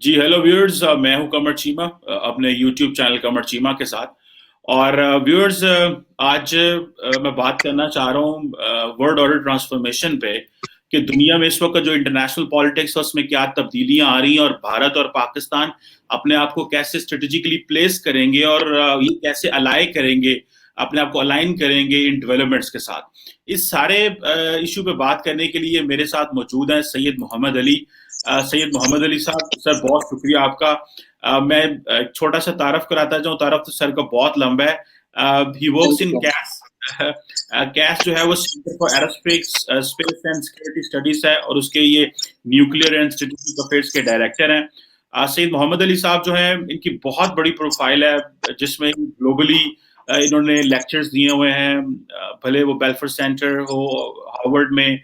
جی hello viewers, میں ہوں کمر چیمہ اپنے یوٹیوب چینل کمر چیمہ کے ساتھ. اور ویورز، آج میں بات کرنا چاہ رہا ہوں ورلڈ آرڈر ٹرانسفارمیشن پہ کہ دنیا میں اس وقت جو انٹرنیشنل پالیٹکس ہے اس میں کیا تبدیلیاں آ رہی ہیں، اور بھارت اور پاکستان اپنے آپ کو کیسے اسٹریٹجیکلی پلیس کریں گے، اور یہ کیسے الائی کریں گے، اپنے آپ کو الائن کریں گے ان ڈیولپمنٹس کے ساتھ. اس سارے ایشو پہ بات کرنے کے لیے میرے ساتھ موجود ہیں سید محمد علی. سید محمد علی صاحب، سر بہت شکریہ آپ کا. میں ایک چھوٹا سا تعارف کراتا جاؤں. تعارف تو سر کا بہت لمبا ہے. He works in case. Case جو ہے وہ centre for aerospace space and security studies ہے، اور اس کے یہ نیوکلیئر اینڈ اسٹریٹجک افیئرس کے ڈائریکٹر ہیں. سید محمد علی صاحب جو ہیں، ان کی بہت بڑی پروفائل ہے جس میں گلوبلی انہوں نے لیکچرز دیے ہوئے ہیں. بھلے وہ بیلفر سینٹر ہو ہارورڈ میں،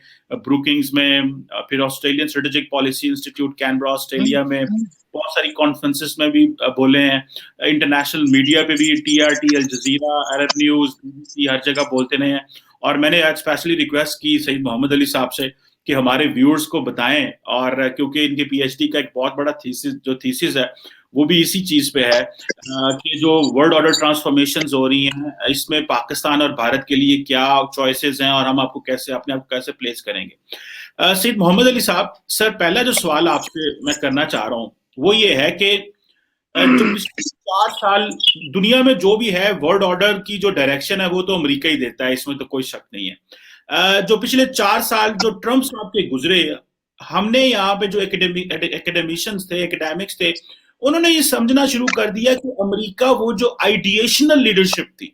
بروکنگز میں، پھر Australian strategic policy institute Canberra Australia میں بہت ساری کانفرنسز میں بھی بولے ہیں. انٹرنیشنل میڈیا پہ بھی ٹی آر ٹی، الجزیرہ، عرب نیوز، BBC، ہر جگہ بولتے رہے ہیں. اور میں نے آج اسپیشلی ریکویسٹ کی سید محمد علی صاحب سے کہ ہمارے ویورز کو بتائیں، اور کیونکہ ان کے PhD کا ایک بہت بڑا تھیسس ہے وہ بھی اسی چیز پہ ہے کہ جو ورلڈ آرڈر ٹرانسفارمیشنز ہو رہی ہیں اس میں پاکستان اور بھارت کے لیے کیا چوائسیز ہیں، اور ہم آپ کو کیسے اپنے آپ کو کیسے پلیس کریں گے. سید محمد علی صاحب، سر پہلا جو سوال آپ سے میں کرنا چاہ رہا ہوں وہ یہ ہے کہ جو پچھلے 4 سال دنیا میں جو بھی ہے ورلڈ آرڈر کی جو ڈائریکشن ہے وہ تو امریکہ ہی دیتا ہے، اس میں تو کوئی شک نہیں ہے. جو پچھلے 4 سال جو ٹرمپ صاحب کے گزرے، ہم نے یہاں پہ جو اکیڈیمشنز تھے، اکیڈیمکس تھے، انہوں نے یہ سمجھنا شروع کر دیا کہ امریکہ وہ جو آئیڈیشنل لیڈرشپ تھی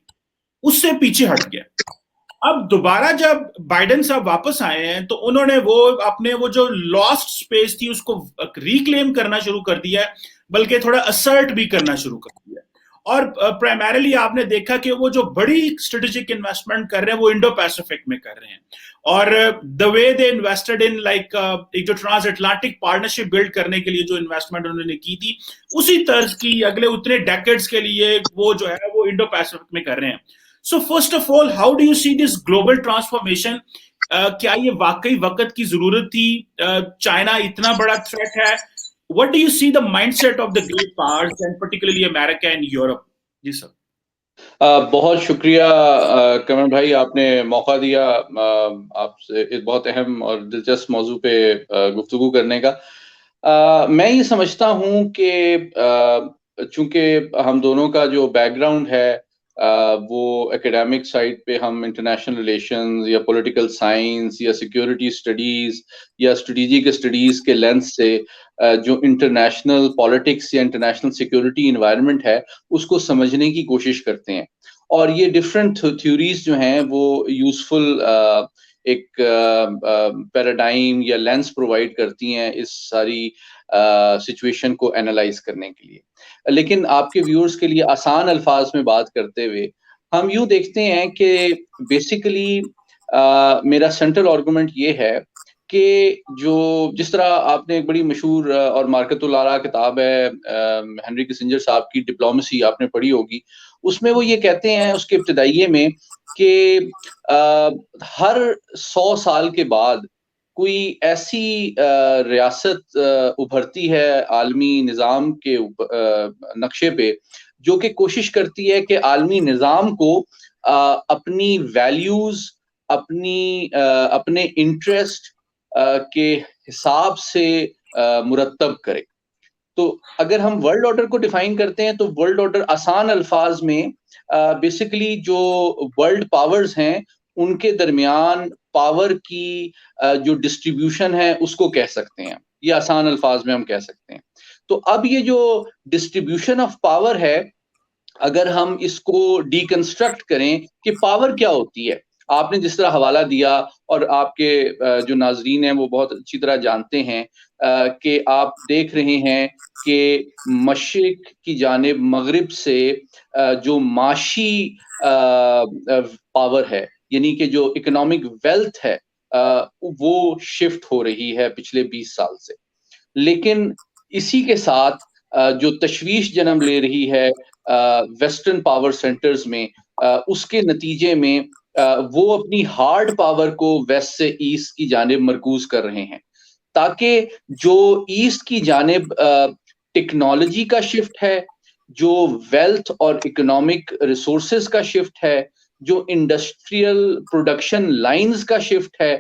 اس سے پیچھے ہٹ گیا. اب دوبارہ جب بائیڈن صاحب واپس آئے ہیں تو انہوں نے وہ اپنے وہ جو لاسٹ سپیس تھی اس کو ریکلیم کرنا شروع کر دیا ہے، بلکہ تھوڑا اسرٹ بھی کرنا شروع کر دیا ہے. اور پرائمریلی آپ نے دیکھا کہ وہ جو بڑی اسٹریٹجک انویسٹمنٹ کر رہے ہیں وہ انڈو پیسیفک میں کر رہے ہیں. اور دا وے دے انویسٹڈ ان لائک ایک جو ٹرانس اٹلانٹک پارٹنرشپ بلڈ کرنے کے لیے جو انویسٹمنٹ انہوں نے کی تھی اسی طرز کی اگلے اتنے ڈیکیڈز کے لیے وہ جو ہے وہ انڈو پیسیفک میں کر رہے ہیں. So first of all, how do you see this global transformation? کیا یہ واقعی وقت کی ضرورت تھی؟ چائنا اتنا بڑا تھریٹ ہے. What do you see the mindset of the great powers and particularly America and Europe? جی سر. بہت شکریہ کمر بھائی، آپ نے موقع دیا آپ سے اس بہت اہم اور دلچسپ موضوع پہ گفتگو کرنے کا. میں یہ سمجھتا ہوں کہ چونکہ ہم دونوں کا جو بیک گراؤنڈ ہے وہ ایکیڈیمک سائڈ پہ ہم انٹرنیشنل ریلیشنز یا پولیٹیکل سائنس یا سیکیورٹی اسٹڈیز یا اسٹریٹجک اسٹڈیز کے لینس سے جو انٹرنیشنل پالیٹکس یا انٹرنیشنل سیکیورٹی انوائرمنٹ ہے اس کو سمجھنے کی کوشش کرتے ہیں. اور یہ ڈفرینٹ تھیوریز جو ہیں وہ یوزفل ایک پیراڈائم یا لینس پرووائڈ کرتی ہیں اس ساری سچویشن کو اینالائز کرنے کے لیے. لیکن آپ کے ویورز کے لیے آسان الفاظ میں بات کرتے ہوئے ہم یوں دیکھتے ہیں کہ بیسیکلی میرا سینٹرل آرگومنٹ یہ ہے کہ جس طرح آپ نے ایک بڑی مشہور اور مارکت الآراء کتاب ہے ہنری کسنجر صاحب کی ڈپلومیسی، آپ نے پڑھی ہوگی. اس میں وہ یہ کہتے ہیں اس کے ابتدائیے میں کہ ہر 100 سال کے بعد کوئی ایسی ریاست ابھرتی ہے عالمی نظام کے نقشے پہ جو کہ کوشش کرتی ہے کہ عالمی نظام کو اپنی ویلیوز، اپنے انٹرسٹ کے حساب سے مرتب کرے. تو اگر ہم ورلڈ آرڈر کو ڈیفائن کرتے ہیں تو ورلڈ آرڈر آسان الفاظ میں بیسیکلی جو ورلڈ پاورز ہیں ان کے درمیان پاور کی جو ڈسٹریبیوشن ہے اس کو کہہ سکتے ہیں، یہ آسان الفاظ میں ہم کہہ سکتے ہیں. تو اب یہ جو ڈسٹریبیوشن آف پاور ہے، اگر ہم اس کو ڈیکنسٹرکٹ کریں کہ پاور کیا ہوتی ہے، آپ نے جس طرح حوالہ دیا اور آپ کے جو ناظرین ہیں وہ بہت اچھی طرح جانتے ہیں کہ آپ دیکھ رہے ہیں کہ مشرق کی جانب مغرب سے جو معاشی پاور ہے، یعنی کہ جو اکنامک ویلتھ ہے، وہ شفٹ ہو رہی ہے پچھلے 20 سال سے. لیکن اسی کے ساتھ جو تشویش جنم لے رہی ہے ویسٹرن پاور سینٹرز میں، اس کے نتیجے میں وہ اپنی ہارڈ پاور کو ویسٹ سے ایسٹ کی جانب مرکوز کر رہے ہیں، تاکہ جو ایسٹ کی جانب ٹیکنالوجی کا شفٹ ہے، جو ویلتھ اور اکنامک ریسورسز کا شفٹ ہے، جو انڈسٹریل پروڈکشن لائنز کا شفٹ ہے،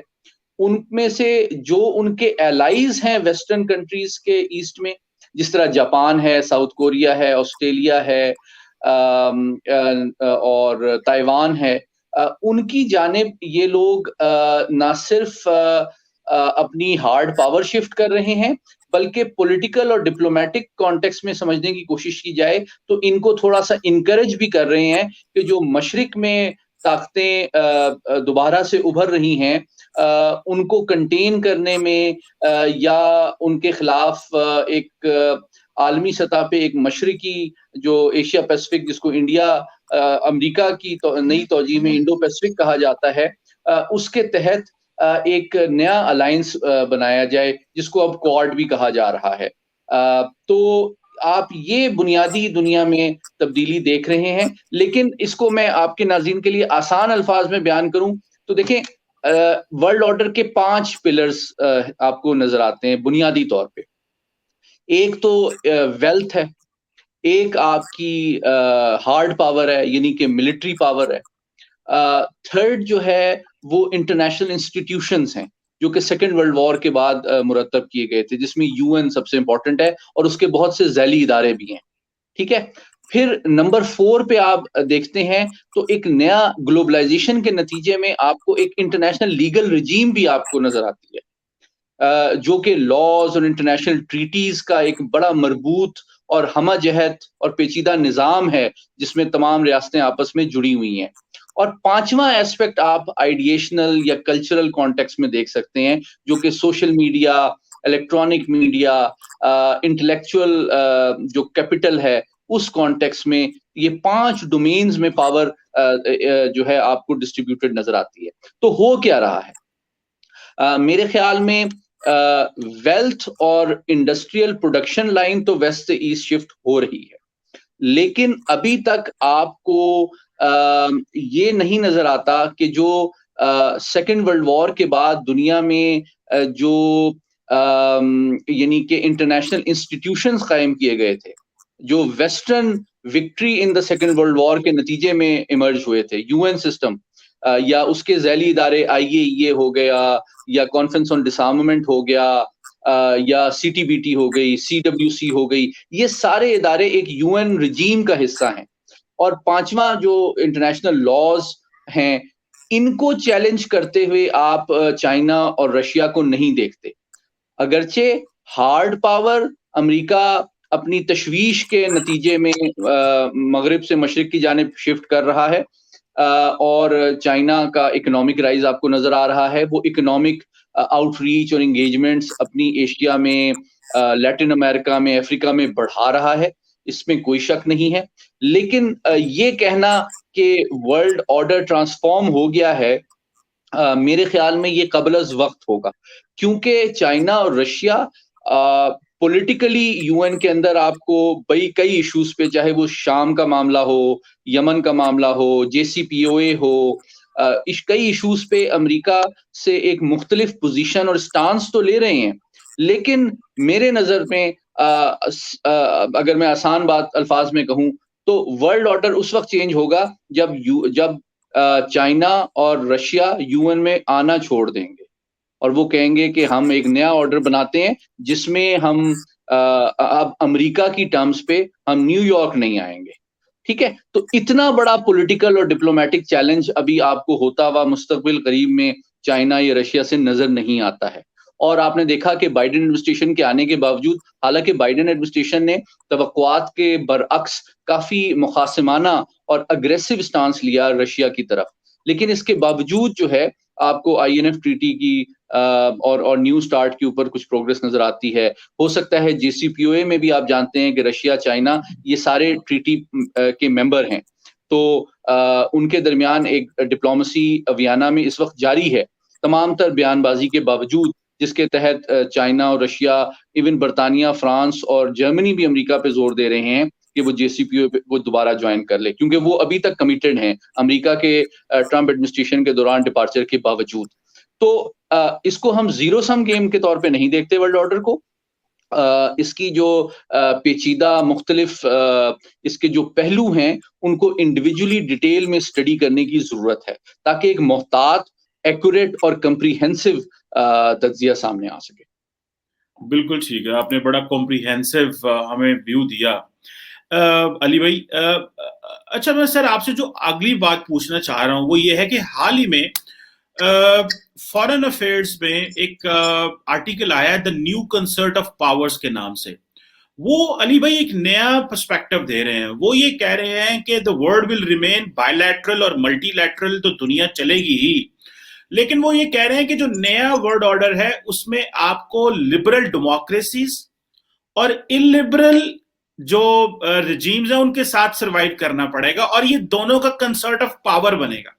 ان میں سے جو ان کے الائیز ہیں ویسٹرن کنٹریز کے ایسٹ میں، جس طرح جاپان ہے، ساؤتھ کوریا ہے، آسٹریلیا ہے اور تائیوان ہے، ان کی جانب یہ لوگ نہ صرف اپنی ہارڈ پاور شفٹ کر رہے ہیں، بلکہ پولیٹیکل اور ڈپلومیٹک کانٹیکس میں سمجھنے کی کوشش کی جائے تو ان کو تھوڑا سا انکریج بھی کر رہے ہیں کہ جو مشرق میں طاقتیں دوبارہ سے ابھر رہی ہیں ان کو کنٹین کرنے میں یا ان کے خلاف ایک عالمی سطح پہ ایک مشرقی جو ایشیا پیسفک، جس کو انڈیا امریکہ کی نئی توجیہ میں انڈو پیسفک کہا جاتا ہے، اس کے تحت ایک نیا الائنس بنایا جائے جس کو اب کوارڈ بھی کہا جا رہا ہے۔ تو آپ یہ بنیادی دنیا میں تبدیلی دیکھ رہے ہیں، لیکن اس کو میں آپ کے ناظرین کے لیے آسان الفاظ میں بیان کروں تو دیکھیں ورلڈ آرڈر کے 5 پلرز آپ کو نظر آتے ہیں بنیادی طور پہ۔ ایک تو ویلتھ ہے، ایک آپ کی ہارڈ پاور ہے یعنی کہ ملٹری پاور ہے، تھرڈ جو ہے وہ انٹرنیشنل انسٹیٹیوشنز ہیں جو کہ سیکنڈ ورلڈ وار کے بعد مرتب کیے گئے تھے، جس میں UN سب سے امپورٹنٹ ہے اور اس کے بہت سے ذیلی ادارے بھی ہیں، ٹھیک ہے۔ پھر نمبر 4 پہ آپ دیکھتے ہیں تو ایک نیا گلوبلائزیشن کے نتیجے میں آپ کو ایک انٹرنیشنل لیگل رجیم بھی آپ کو نظر آتی ہے، جو کہ لاز اور انٹرنیشنل ٹریٹیز کا ایک بڑا مربوط اور ہمہ جہت اور پیچیدہ نظام ہے جس میں تمام ریاستیں آپس میں جڑی ہوئی ہیں۔ اور 5واں ایسپیکٹ آپ آئیڈیشنل یا کلچرل کانٹیکس میں دیکھ سکتے ہیں، جو کہ social media, electronic media, intellectual جو کیپٹل ہے اس کانٹیکس میں یہ 5 ڈومینز میں پاور جو ہے آپ کو ڈسٹریبیوٹڈ نظر آتی ہے۔ تو ہو کیا رہا ہے؟ میرے خیال میں ویلتھ اور انڈسٹریل پروڈکشن لائن تو ویسٹ سے ایسٹ شفٹ ہو رہی ہے، لیکن ابھی تک آپ کو یہ نہیں نظر آتا کہ جو سیکنڈ ورلڈ وار کے بعد دنیا میں جو یعنی کہ انٹرنیشنل انسٹیٹیوشنز قائم کیے گئے تھے، جو western victory in the second world war کے نتیجے میں ایمرج ہوئے تھے، UN سسٹم یا اس کے ذیلی ادارے IAEA ہو گیا یا کانفرنس آن ڈسارممنٹ ہو گیا یا CTBT ہو گئی، CWC ہو گئی، یہ سارے ادارے ایک UN رجیم کا حصہ ہیں۔ اور 5واں جو انٹرنیشنل لاز ہیں ان کو چیلنج کرتے ہوئے آپ چائنا اور رشیا کو نہیں دیکھتے، اگرچہ ہارڈ پاور امریکہ اپنی تشویش کے نتیجے میں مغرب سے مشرق کی جانب شفٹ کر رہا ہے، اور چائنا کا اکنامک رائز آپ کو نظر آ رہا ہے، وہ اکنامک آؤٹ ریچ اور انگیجمنٹس اپنی ایشیا میں، لیٹن امریکہ میں، افریقہ میں بڑھا رہا ہے، اس میں کوئی شک نہیں ہے۔ لیکن یہ کہنا کہ ورلڈ آرڈر ٹرانسفارم ہو گیا ہے، میرے خیال میں یہ قبل از وقت ہوگا، کیونکہ چائنا اور رشیا پولیٹیکلی UN کے اندر آپ کو کئی ایشوز پہ، چاہے وہ شام کا معاملہ ہو، یمن کا معاملہ ہو، JCPOA ہو، کئی ایشوز پہ امریکہ سے ایک مختلف پوزیشن اور سٹانس تو لے رہے ہیں، لیکن میرے نظر میں اگر میں آسان بات الفاظ میں کہوں تو ورلڈ آرڈر اس وقت چینج ہوگا جب چائنا اور رشیا UN میں آنا چھوڑ دیں گے اور وہ کہیں گے کہ ہم ایک نیا آرڈر بناتے ہیں جس میں ہم اب امریکہ کی ٹرمز پہ ہم نیو یارک نہیں آئیں گے، ٹھیک ہے۔ تو اتنا بڑا پولیٹیکل اور ڈپلومیٹک چیلنج ابھی آپ کو ہوتا ہوا مستقبل قریب میں چائنا یا رشیا سے نظر نہیں آتا ہے۔ اور آپ نے دیکھا کہ بائیڈن ایڈمنسٹریشن کے آنے کے باوجود، حالانکہ بائیڈن ایڈمنسٹریشن نے توقعات کے برعکس کافی مخاصمانہ اور اگریسو سٹانس لیا رشیا کی طرف، لیکن اس کے باوجود جو ہے آپ کو INF ٹریٹی کی اور نیو سٹارٹ کے اوپر کچھ پروگرس نظر آتی ہے۔ ہو سکتا ہے JCPOA میں بھی آپ جانتے ہیں کہ رشیا، چائنا یہ سارے ٹریٹی کے ممبر ہیں، تو ان کے درمیان ایک ڈپلومیسی ویانا میں اس وقت جاری ہے، تمام تر بیان بازی کے باوجود، جس کے تحت چائنا اور رشیا، ایون برطانیہ، فرانس اور جرمنی بھی امریکہ پہ زور دے رہے ہیں کہ وہ JCPOA پہ وہ دوبارہ جوائن کر لے، کیونکہ وہ ابھی تک کمیٹڈ ہیں امریکہ کے ٹرمپ ایڈمنسٹریشن کے دوران ڈپارچر کے باوجود۔ تو اس کو ہم زیرو سم گیم کے طور پہ نہیں دیکھتے ورلڈ آرڈر کو، اس کی جو پیچیدہ مختلف اس کے جو پہلو ہیں ان کو انڈیویجولی ڈیٹیل میں اسٹڈی کرنے کی ضرورت ہے تاکہ ایک محتاط، ایکوریٹ اور کمپریہنسو تجزیہ سامنے آ سکے. بالکل ٹھیک ہے، آپ نے بڑا کمپریہنسو ہمیں ویو دیا. علی بھائی، اچھا میں سر آپ سے جو اگلی بات پوچھنا چاہ رہا ہوں وہ یہ ہے کہ حال ہی میں فارن افیئرز میں ایک آرٹیکل آیا the new concert of powers کے نام سے. وہ علی بھائی ایک نیا پرسپیکٹو دے رہے ہیں. وہ یہ کہہ رہے ہیں کہ the world will remain by lateral اور ملٹی لیٹرل تو دنیا چلے گی ہی، لیکن وہ یہ کہہ رہے ہیں کہ جو نیا ورلڈ آرڈر ہے اس میں آپ کو لبرل ڈیموکریسیز اور انلبرل جو رجیمز ہیں ان کے ساتھ سروائیو کرنا پڑے گا، اور یہ دونوں کا کنسرٹ آف پاور بنے گا.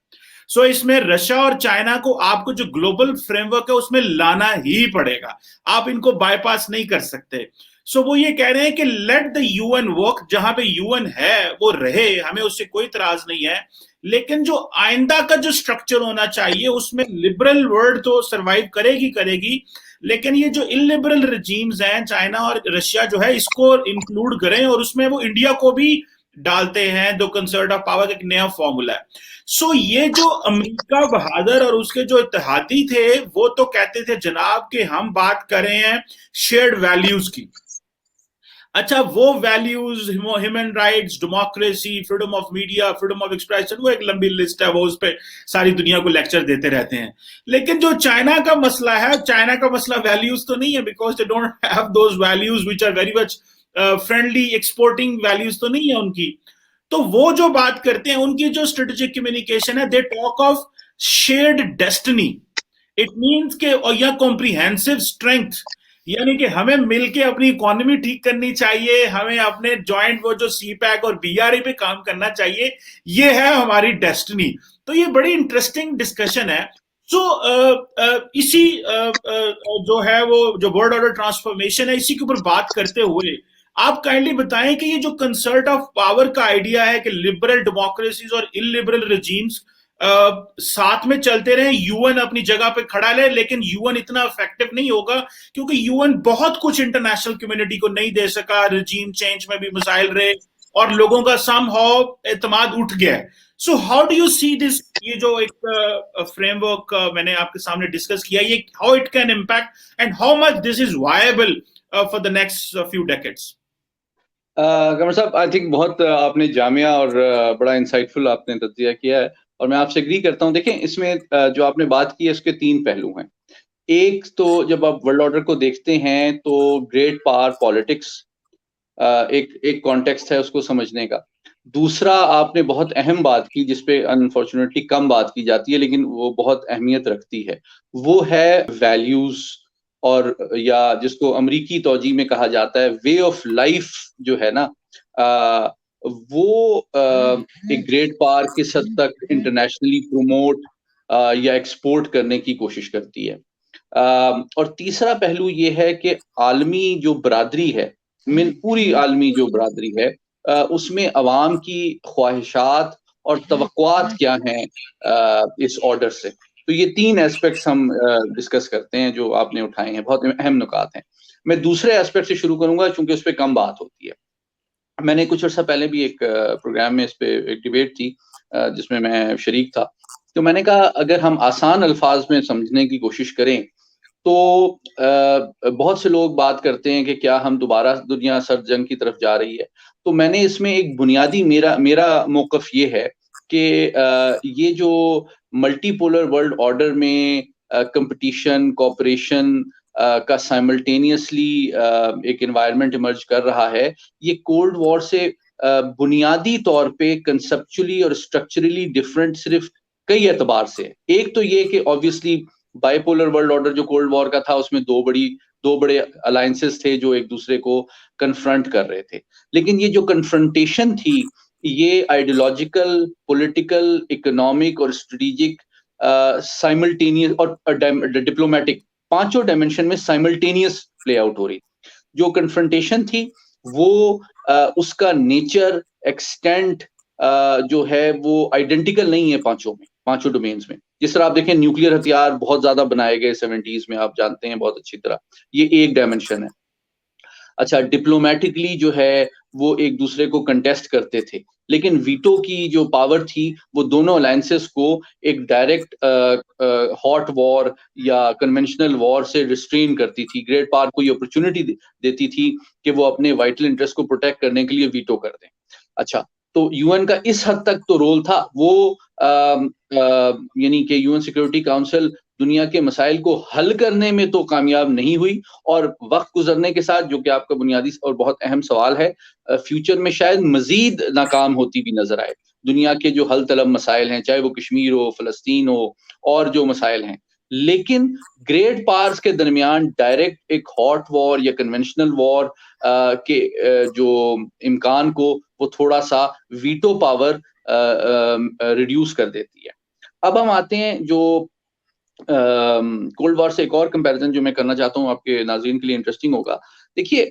سو اس میں رشیا اور چائنا کو آپ کو جو گلوبل فریم ورک ہے اس میں لانا ہی پڑے گا، آپ ان کو بائی پاس نہیں کر سکتے. سو وہ یہ کہہ رہے ہیں کہ لیٹ دا یو این ورک، جہاں پہ یو این ہے وہ رہے، ہمیں اس سے کوئی اعتراض نہیں ہے، لیکن جو آئندہ کا جو سٹرکچر ہونا چاہیے اس میں لبرل ورلڈ تو سروائیو کرے گی، لیکن یہ جو انلبرل رجیمز ہیں چائنا اور رشیا جو ہے اس کو انکلوڈ کریں، اور اس میں وہ انڈیا کو بھی ڈالتے ہیں. دو کنسرٹ آف پاور کا ایک نیا فارمولا ہے. سو یہ جو امریکہ بہادر اور اس کے جو اتحادی تھے وہ تو کہتے تھے جناب کہ ہم بات کر رہے ہیں شیئرڈ ویلیوز کی. اچھا وہ values human rights, democracy, freedom of media, freedom of expression, وہ ایک لمبی لسٹ ہے، وہ اس پہ ساری دنیا کو لیکچر دیتے رہتے ہیں. لیکن جو چائنا کا مسئلہ ہے، چائنا کا مسئلہ ویلیوز تو نہیں ہے، because they don't have those values which are very much friendly exporting values تو نہیں ہے ان کی. تو وہ جو بات کرتے ہیں ان کی جو اسٹریٹجک کمیونیکیشن ہے، they talk of shared destiny. It means کہ یا کمپریہنسو اسٹرینتھ، یعنی کہ ہمیں مل کے اپنی اکانومی ٹھیک کرنی چاہیے، ہمیں اپنے جوائنٹ وہ جو سی پیک اور بی آر ای پہ کام کرنا چاہیے، یہ ہے ہماری ڈیسٹنی. تو یہ بڑی انٹرسٹنگ ڈسکشن ہے. سو اسی جو ہے وہ جو ورلڈ آرڈر ٹرانسفارمیشن ہے، اسی کے اوپر بات کرتے ہوئے آپ کائنڈلی بتائیں کہ یہ جو کنسرٹ آف پاور کا آئیڈیا ہے کہ لبرل ڈیموکریسیز اور انلبرل رجیمز ساتھ میں چلتے رہیں، یو این اپنی جگہ پہ کھڑا لے، لیکن یو این اتنا افیکٹو نہیں ہوگا کیونکہ یو این بہت کچھ انٹرنیشنل کمیونٹی کو نہیں دے سکا، رجیم چینج میں بھی مسائل رہے اور لوگوں کا سم ہاؤ اعتماد اٹھ گیا. سو ہاؤ ڈو یو سی دس، یہ جو ایک فریم ورک میں نے آپ کے سامنے ڈسکس کیا، یہ how it can impact and how much this is viable for the next few decades? Qamar صاحب، آئی تھنک بہت آپ نے جامعہ اور بڑا انسائٹ فل آپ نے تجزیہ کیا ہے، اور میں آپ سے اگری کرتا ہوں. دیکھیں اس میں جو آپ نے بات کی ہے اس کے تین پہلو ہیں. ایک تو جب آپ ورلڈ آرڈر کو دیکھتے ہیں تو گریٹ پاور پالیٹکس ایک کانٹیکسٹ ہے اس کو سمجھنے کا. دوسرا آپ نے بہت اہم بات کی جس پہ انفارچونیٹلی کم بات کی جاتی ہے لیکن وہ بہت اہمیت رکھتی ہے، وہ ہے ویلیوز، اور یا جس کو امریکی توجیہ میں کہا جاتا ہے وے آف لائف جو ہے نا، وہ ایک گریٹ پاور کس حد تک انٹرنیشنلی پروموٹ یا ایکسپورٹ کرنے کی کوشش کرتی ہے. اور تیسرا پہلو یہ ہے کہ عالمی جو برادری ہے، پوری عالمی جو برادری ہے، اس میں عوام کی خواہشات اور توقعات کیا ہیں اس آرڈر سے. تو یہ تین ایسپیکٹس ہم ڈسکس کرتے ہیں جو آپ نے اٹھائے ہیں، بہت اہم نکات ہیں. میں دوسرے ایسپیکٹ سے شروع کروں گا چونکہ اس پہ کم بات ہوتی ہے. میں نے کچھ عرصہ پہلے بھی ایک پروگرام میں اس پہ ایک ڈیبیٹ تھی جس میں شریک تھا. تو میں نے کہا اگر ہم آسان الفاظ میں سمجھنے کی کوشش کریں تو بہت سے لوگ بات کرتے ہیں کہ کیا ہم دوبارہ دنیا سرد جنگ کی طرف جا رہی ہے. تو میں نے اس میں ایک بنیادی میرا موقف یہ ہے کہ یہ جو ملٹی پولر ورلڈ آرڈر میں کمپٹیشن، کوپریشن کا سائملٹینیسلی ایک انوائرمنٹ ایمرج کر رہا ہے، یہ کولڈ وار سے بنیادی طور پہ کنسپچولی اور اسٹرکچرلی ڈفرینٹ صرف کئی اعتبار سے. ایک تو یہ کہ obviously by polar world order جو کولڈ وار کا تھا اس میں دو بڑے الائنسز تھے جو ایک دوسرے کو کنفرنٹ کر رہے تھے، لیکن یہ جو کنفرنٹیشن تھی یہ آئیڈیولوجیکل، پولیٹیکل، اکنامک اور اسٹریٹجک سائملٹینیس اور ڈپلومیٹک پانچوں ڈائمنشن میں سائملٹینیس پلے آؤٹ ہو رہی. جو کنفرنٹیشن تھی وہ اس کا نیچر، ایکسٹینٹ جو ہے وہ آئیڈینٹیکل نہیں ہے پانچوں ڈومینز میں. جس طرح آپ دیکھیں نیوکلیر ہتھیار بہت زیادہ بنائے گئے 70s میں، آپ جانتے ہیں بہت اچھی طرح، یہ ایک ڈائمنشن ہے. اچھا ڈپلومیٹکلی جو ہے وہ ایک دوسرے کو کنٹیسٹ کرتے تھے، لیکن ویٹو کی جو پاور تھی وہ دونوں الائنسز کو ایک ڈائریکٹ ہاٹ وار یا کنونشنل وار سے ریسٹرین کرتی تھی. گریٹ پاور کو یہ اپرچونٹی دیتی تھی کہ وہ اپنے وائٹل انٹرسٹ کو پروٹیکٹ کرنے کے لیے ویٹو کر دیں. اچھا تو یو این کا اس حد تک تو رول تھا، وہ یعنی کہ یو این سیکورٹی کاؤنسل دنیا کے مسائل کو حل کرنے میں تو کامیاب نہیں ہوئی، اور وقت گزرنے کے ساتھ، جو کہ آپ کا بنیادی اور بہت اہم سوال ہے، فیوچر میں شاید مزید ناکام ہوتی بھی نظر آئے. دنیا کے جو حل طلب مسائل ہیں، چاہے وہ کشمیر ہو، فلسطین ہو، اور جو مسائل ہیں، لیکن گریٹ پاورز کے درمیان ڈائریکٹ ایک ہاٹ وار یا کنونشنل وار کے جو امکان کو وہ تھوڑا سا ویٹو پاور ریڈیوس کر دیتی ہے. اب ہم آتے ہیں جو کولڈ وار سے ایک اور کمپیریزن جو میں کرنا چاہتا ہوں، آپ کے ناظرین کے لیے انٹرسٹنگ ہوگا. دیکھیے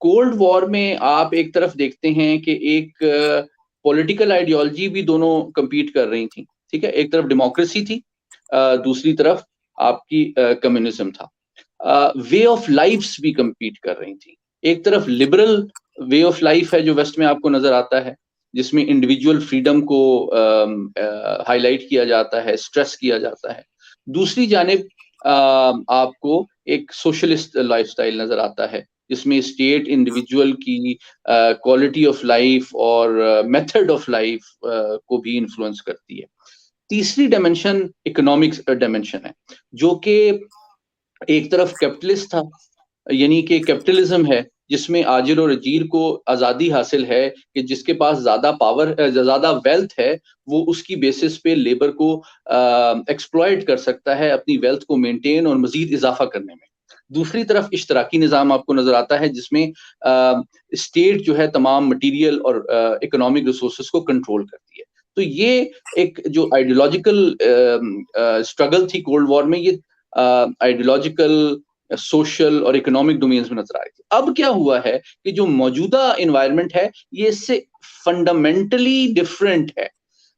کولڈ وار میں آپ ایک طرف دیکھتے ہیں کہ ایک پولیٹیکل آئیڈیالوجی بھی دونوں کمپیٹ کر رہی تھیں، ٹھیک ہے. ایک طرف ڈیموکریسی تھی، دوسری طرف آپ کی کمیونزم تھا. وے آف لائفس بھی کمپیٹ کر رہی تھیں. ایک طرف لبرل وے آف لائف ہے جو ویسٹ میں آپ کو نظر آتا ہے، جس میں انڈیویجول فریڈم کو ہائی لائٹ کیا جاتا ہے، اسٹریس کیا جاتا ہے. دوسری جانب آپ کو ایک سوشلسٹ لائف سٹائل نظر آتا ہے، جس میں اسٹیٹ انڈیویجول کی کوالٹی آف لائف اور میتھڈ آف لائف کو بھی انفلوئنس کرتی ہے. تیسری ڈائمنشن اکنامکس ڈائمنشن ہے، جو کہ ایک طرف کیپٹلسٹ تھا، یعنی کہ کیپٹلزم ہے جس میں آجر اور اجیر کو آزادی حاصل ہے کہ جس کے پاس زیادہ پاور، زیادہ ویلتھ ہے، وہ اس کی بیسس پہ لیبر کو ایکسپلائٹ کر سکتا ہے اپنی ویلتھ کو مینٹین اور مزید اضافہ کرنے میں. دوسری طرف اشتراکی نظام آپ کو نظر آتا ہے، جس میں اسٹیٹ جو ہے تمام مٹیریل اور اکنامک ریسورسز کو کنٹرول کرتی ہے. تو یہ ایک جو آئیڈیولوجیکل اسٹرگل تھی کولڈ وار میں، یہ آئیڈیولوجیکل، سوشل اور اکنامک ڈومینز میں نظر آئی تھی. اب کیا ہوا ہے کہ جو موجودہ انوائرمنٹ ہے یہ اس سے فنڈامنٹلی ڈفرینٹ ہے.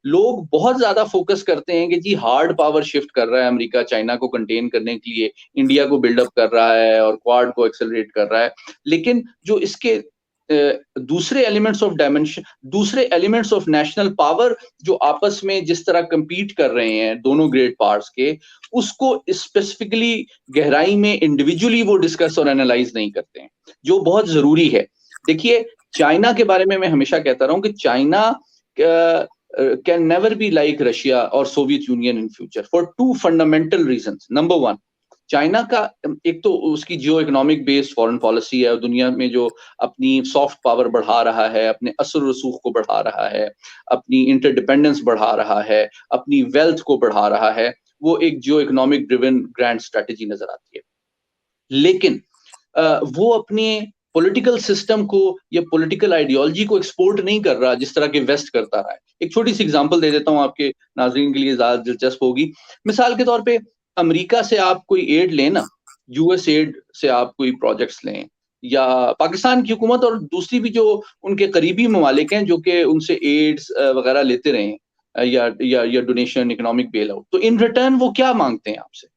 لوگ بہت زیادہ فوکس کرتے ہیں کہ جی ہارڈ پاور شفٹ کر رہا ہے امریکہ چائنا کو کنٹین کرنے کے لیے، انڈیا کو بلڈ اپ کر رہا ہے اور کواد کو ایکسلریٹ کر رہا ہے، لیکن جو اس کے دوسرے ایلیمنٹس آف ڈائمنشن، دوسرے ایلیمنٹس آف نیشنل پاور جو آپس میں جس طرح کمپیٹ کر رہے ہیں دونوں گریٹ پاورز کے، اس کو اسپیسیفکلی گہرائی میں انڈیویجولی وہ ڈسکس اور اینالائز نہیں کرتے ہیں، جو بہت ضروری ہے. دیکھیے چائنا کے بارے میں ہمیشہ کہتا رہا ہوں کہ China can never be like Russia or Soviet Union in future for two fundamental reasons. Number one, China کا ایک تو اس کی geo economic based foreign policy ہے، اور دنیا میں جو اپنی سافٹ پاور بڑھا رہا ہے، اپنے اثر و رسوخ کو بڑھا رہا ہے، اپنی انٹر ڈیپینڈنس بڑھا رہا ہے، اپنی ویلتھ کو بڑھا رہا ہے، وہ ایک geo economic driven grand strategy نظر آتی ہے. لیکن وہ اپنے پولیٹیکل سسٹم کو یا پولیٹیکل آئیڈیالوجی کو ایکسپورٹ نہیں کر رہا جس طرح کہ ویسٹ کرتا رہا ہے. ایک چھوٹی سی اگزامپل دے دیتا ہوں، آپ کے ناظرین کے لیے زیادہ دلچسپ ہوگی. مثال کے طور پہ امریکہ سے آپ کوئی ایڈ لیں نا، یو ایس ایڈ سے آپ کوئی پروجیکٹس لیں، یا پاکستان کی حکومت اور دوسری بھی جو ان کے قریبی ممالک ہیں جو کہ ان سے ایڈز وغیرہ لیتے رہیں یا ڈونیشن، اکنامک بیل آؤٹ، تو ان ریٹرن وہ کیا مانگتے ہیں آپ سے؟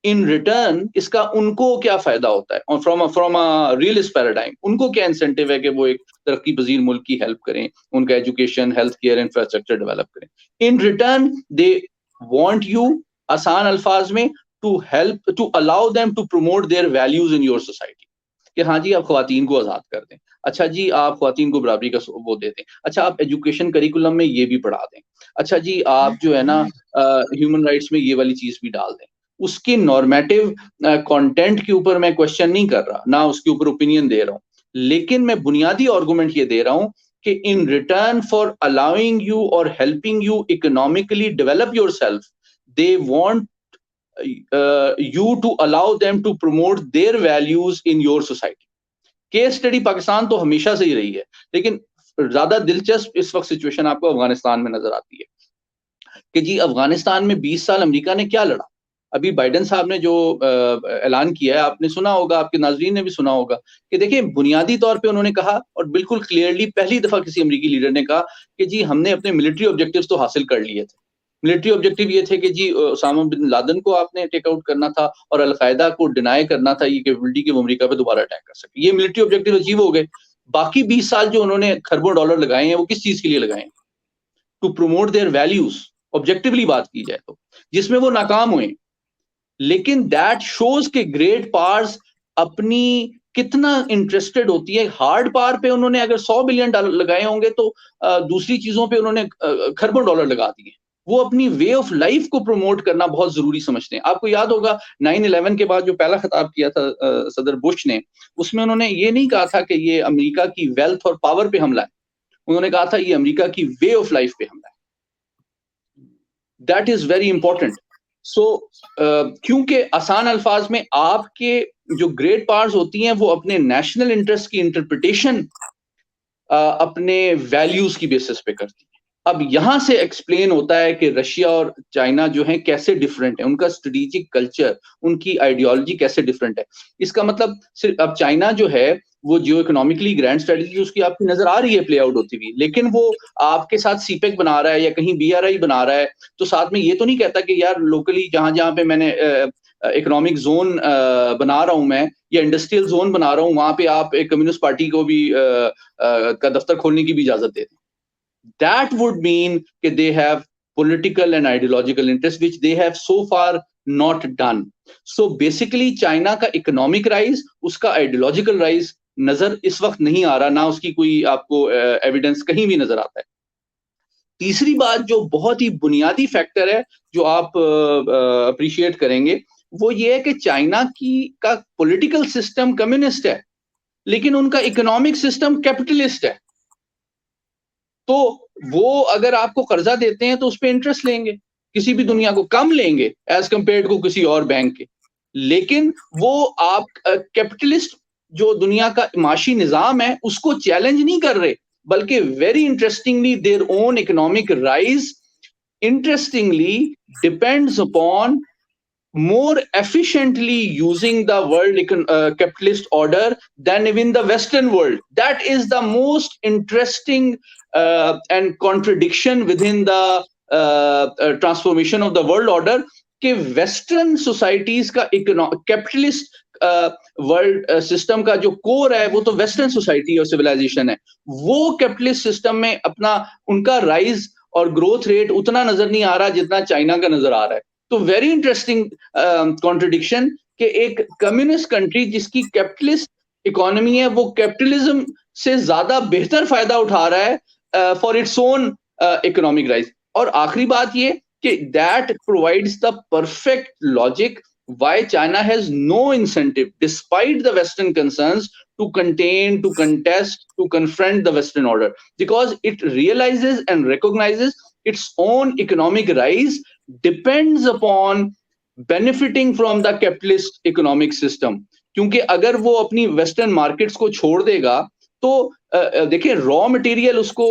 ان ریٹرن اس کا ان کو کیا فائدہ ہوتا ہے؟ اور فرام ریئلسٹ پیراڈائم ان کو کیا انسینٹیو ہے کہ وہ ایک ترقی پذیر ملک کی ہیلپ کریں، ان کا education, health care, infrastructure develop کریں. In return they want you, آسان الفاظ میں، to help, to allow them to promote their values in your society. کہ ہاں جی آپ خواتین کو آزاد کر دیں، اچھا جی آپ خواتین کو برابری کا وہ دے دیں، اچھا آپ ایجوکیشن کریکولم میں یہ بھی پڑھا دیں، اچھا جی آپ جو ہے نا ہیومن رائٹس میں یہ والی چیز بھی ڈال دیں. اس کے نارمیٹو کانٹینٹ کے اوپر میں کوشچن نہیں کر رہا، نہ اس کے اوپر اوپینین دے رہا ہوں، لیکن میں بنیادی آرگومنٹ یہ دے رہا ہوں کہ in return for allowing you اور helping you economically develop your self, they want you to allow them to promote their values in your society. Case study Pakistan تو ہمیشہ سے ہی رہی ہے، لیکن زیادہ دلچسپ اس وقت سچویشن آپ کو افغانستان میں نظر آتی ہے کہ جی افغانستان میں 20 سال امریکہ نے کیا لڑا. ابھی بائیڈن صاحب نے جو اعلان کیا ہے، آپ نے سنا ہوگا، آپ کے ناظرین نے بھی سنا ہوگا کہ دیکھیں بنیادی طور پہ انہوں نے کہا، اور بالکل کلیئرلی پہلی دفعہ کسی امریکی لیڈر نے کہا کہ جی ہم نے اپنے ملٹری آبجیکٹیوز تو حاصل کر لیے تھے، ملٹری آبجیکٹو یہ تھے کہ جی اسامہ بن لادن کو آپ نے ٹیک آؤٹ کرنا تھا اور القاعدہ کو ڈینائی کرنا تھا یہ کیپبلٹی کہ وہ امریکہ پہ دوبارہ اٹیک کر سکے. یہ ملٹری آبجیکٹو اچیو ہو گئے. باقی 20 سال جو انہوں نے خربوں ڈالر لگائے ہیں وہ کس چیز کے لیے لگائے ہیں؟ To promote their values, objectively بات کی جائے تو، جس میں وہ ناکام ہوئے. لیکن دیٹ شوز کہ گریٹ پاورز اپنی کتنا انٹرسٹڈ ہوتی ہے. ہارڈ پاور پہ انہوں نے اگر $100 بلین لگائے ہوں گے تو دوسری چیزوں پہ انہوں نے خربوں ڈالر لگا دیے. وہ اپنی وے آف لائف کو پروموٹ کرنا بہت ضروری سمجھتے ہیں. آپ کو یاد ہوگا 9/11 کے بعد جو پہلا خطاب کیا تھا صدر بش نے، اس میں انہوں نے یہ نہیں کہا تھا کہ یہ امریکہ کی ویلتھ اور پاور پہ حملہ ہے، انہوں نے کہا تھا یہ امریکہ کی وے آف لائف پہ حملہ ہے. That is very important. So کیونکہ آسان الفاظ میں آپ کے جو گریٹ پاورز ہوتی ہیں وہ اپنے نیشنل انٹرسٹ کی انٹرپریٹیشن اپنے ویلیوز کی بیسس پہ کرتی ہیں. اب یہاں سے ایکسپلین ہوتا ہے کہ رشیا اور چائنا جو ہیں کیسے ڈفرینٹ ہیں، ان کا اسٹریٹجک کلچر، ان کی آئیڈیالوجی کیسے ڈفرینٹ ہے. اس کا مطلب صرف اب چائنا جو ہے وہ جیو اکنامکلی گرینڈ اسٹریٹجی اس کی آپ کی نظر آ رہی ہے پلے آؤٹ ہوتی ہوئی، لیکن وہ آپ کے ساتھ سی پیک بنا رہا ہے یا کہیں BRI بنا رہا ہے تو ساتھ میں یہ تو نہیں کہتا کہ یار لوکلی جہاں جہاں پہ میں نے اکنامک زون بنا رہا ہوں میں یا انڈسٹریل زون بنا رہا ہوں وہاں پہ آپ ایک کمیونسٹ پارٹی کو بھی کا دفتر کھولنے کی بھی اجازت دے دیں. That would mean that they have political and ideological interests which they have so far not done. So basically China کا economic rise، اس کا ideological rise نظر اس وقت نہیں آ رہا، نہ اس کی کوئی آپ کو ایویڈنس کہیں بھی نظر آتا ہے. تیسری بات جو بہت ہی بنیادی فیکٹر ہے جو آپ اپریشیٹ کریں گے وہ یہ ہے کہ چائنا کا پولیٹیکل سسٹم کمیونسٹ ہے لیکن ان کا اکنامک سسٹم کیپٹلسٹ ہے. تو وہ اگر آپ کو قرضہ دیتے ہیں تو اس پہ انٹرسٹ لیں گے، کسی بھی دنیا کو کم لیں گے ایز کمپیئرڈ کو کسی اور بینک کے. لیکن وہ آپ کیپٹلسٹ جو دنیا کا معاشی نظام ہے اس کو چیلنج نہیں کر رہے، بلکہ very interestingly their own economic rise interestingly depends upon more efficiently using the world capitalist order than even the Western world. That is the most interesting and contradiction within the transformation of the world order کہ western societies کا capitalist world system کا جو کور ہے وہ تو western society اور civilisation ہے. وہ کیپٹلسٹ سسٹم میں اپنا ان کا رائز اور گروتھ ریٹ اتنا نظر نہیں آ رہا جتنا چائنا کا نظر آ رہا ہے. تو ویری انٹرسٹنگ کانٹرڈکشن کہ ایک کمیونسٹ کنٹری جس کی کیپٹلسٹ اکانومی ہے وہ کیپٹلزم سے زیادہ بہتر فائدہ اٹھا رہا ہے for its own economic rise. اور آخری بات یہ کہ that provides the perfect logic why China has no incentive despite the Western concerns to contain, to contest, to confront the Western order, because it realizes and recognizes its own economic rise depends upon benefiting from the capitalist economic system. کیونکہ اگر وہ اپنی western markets کو چھوڑ دے گا تو دیکھیں raw material اس کو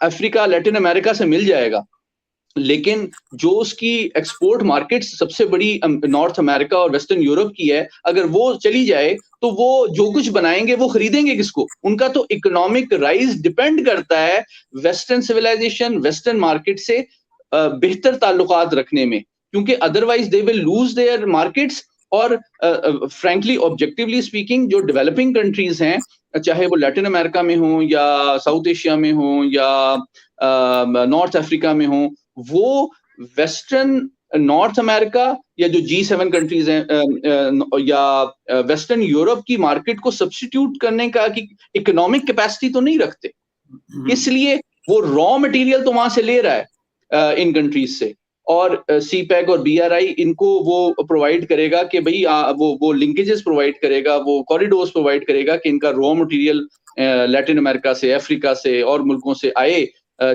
افریقہ لیٹن امریکہ سے مل جائے گا، لیکن جو اس کی ایکسپورٹ مارکیٹ سب سے بڑی نارتھ امریکہ اور ویسٹرن یورپ کی ہے، اگر وہ چلی جائے تو وہ جو کچھ بنائیں گے وہ خریدیں گے کس کو؟ ان کا تو اکنامک رائز ڈیپینڈ کرتا ہے ویسٹرن سویلائزیشن ویسٹرن مارکیٹ سے بہتر تعلقات رکھنے میں، کیونکہ otherwise they will lose their markets. اور فرینکلی آبجیکٹیولی اسپیکنگ جو ڈیولپنگ کنٹریز ہیں چاہے وہ لیٹن امریکہ میں ہوں یا ساؤتھ ایشیا میں ہوں یا نارتھ افریقہ میں ہوں، وہ ویسٹرن نارتھ امریکہ یا جو G7 کنٹریز ہیں یا ویسٹرن یورپ کی مارکیٹ کو سبسٹیٹیوٹ کرنے کا اکنامک کیپیسٹی تو نہیں رکھتے، اس لیے وہ را مٹیریل تو وہاں سے لے رہا ہے ان کنٹریز سے، اور سی پیک اور BRI ان کو وہ پرووائڈ کرے گا کہ بھائی وہ لنکیجز پرووائڈ کرے گا، وہ کوریڈورز پرووائڈ کرے گا کہ ان کا را مٹیریل لیٹن امریکہ سے افریقہ سے اور ملکوں سے آئے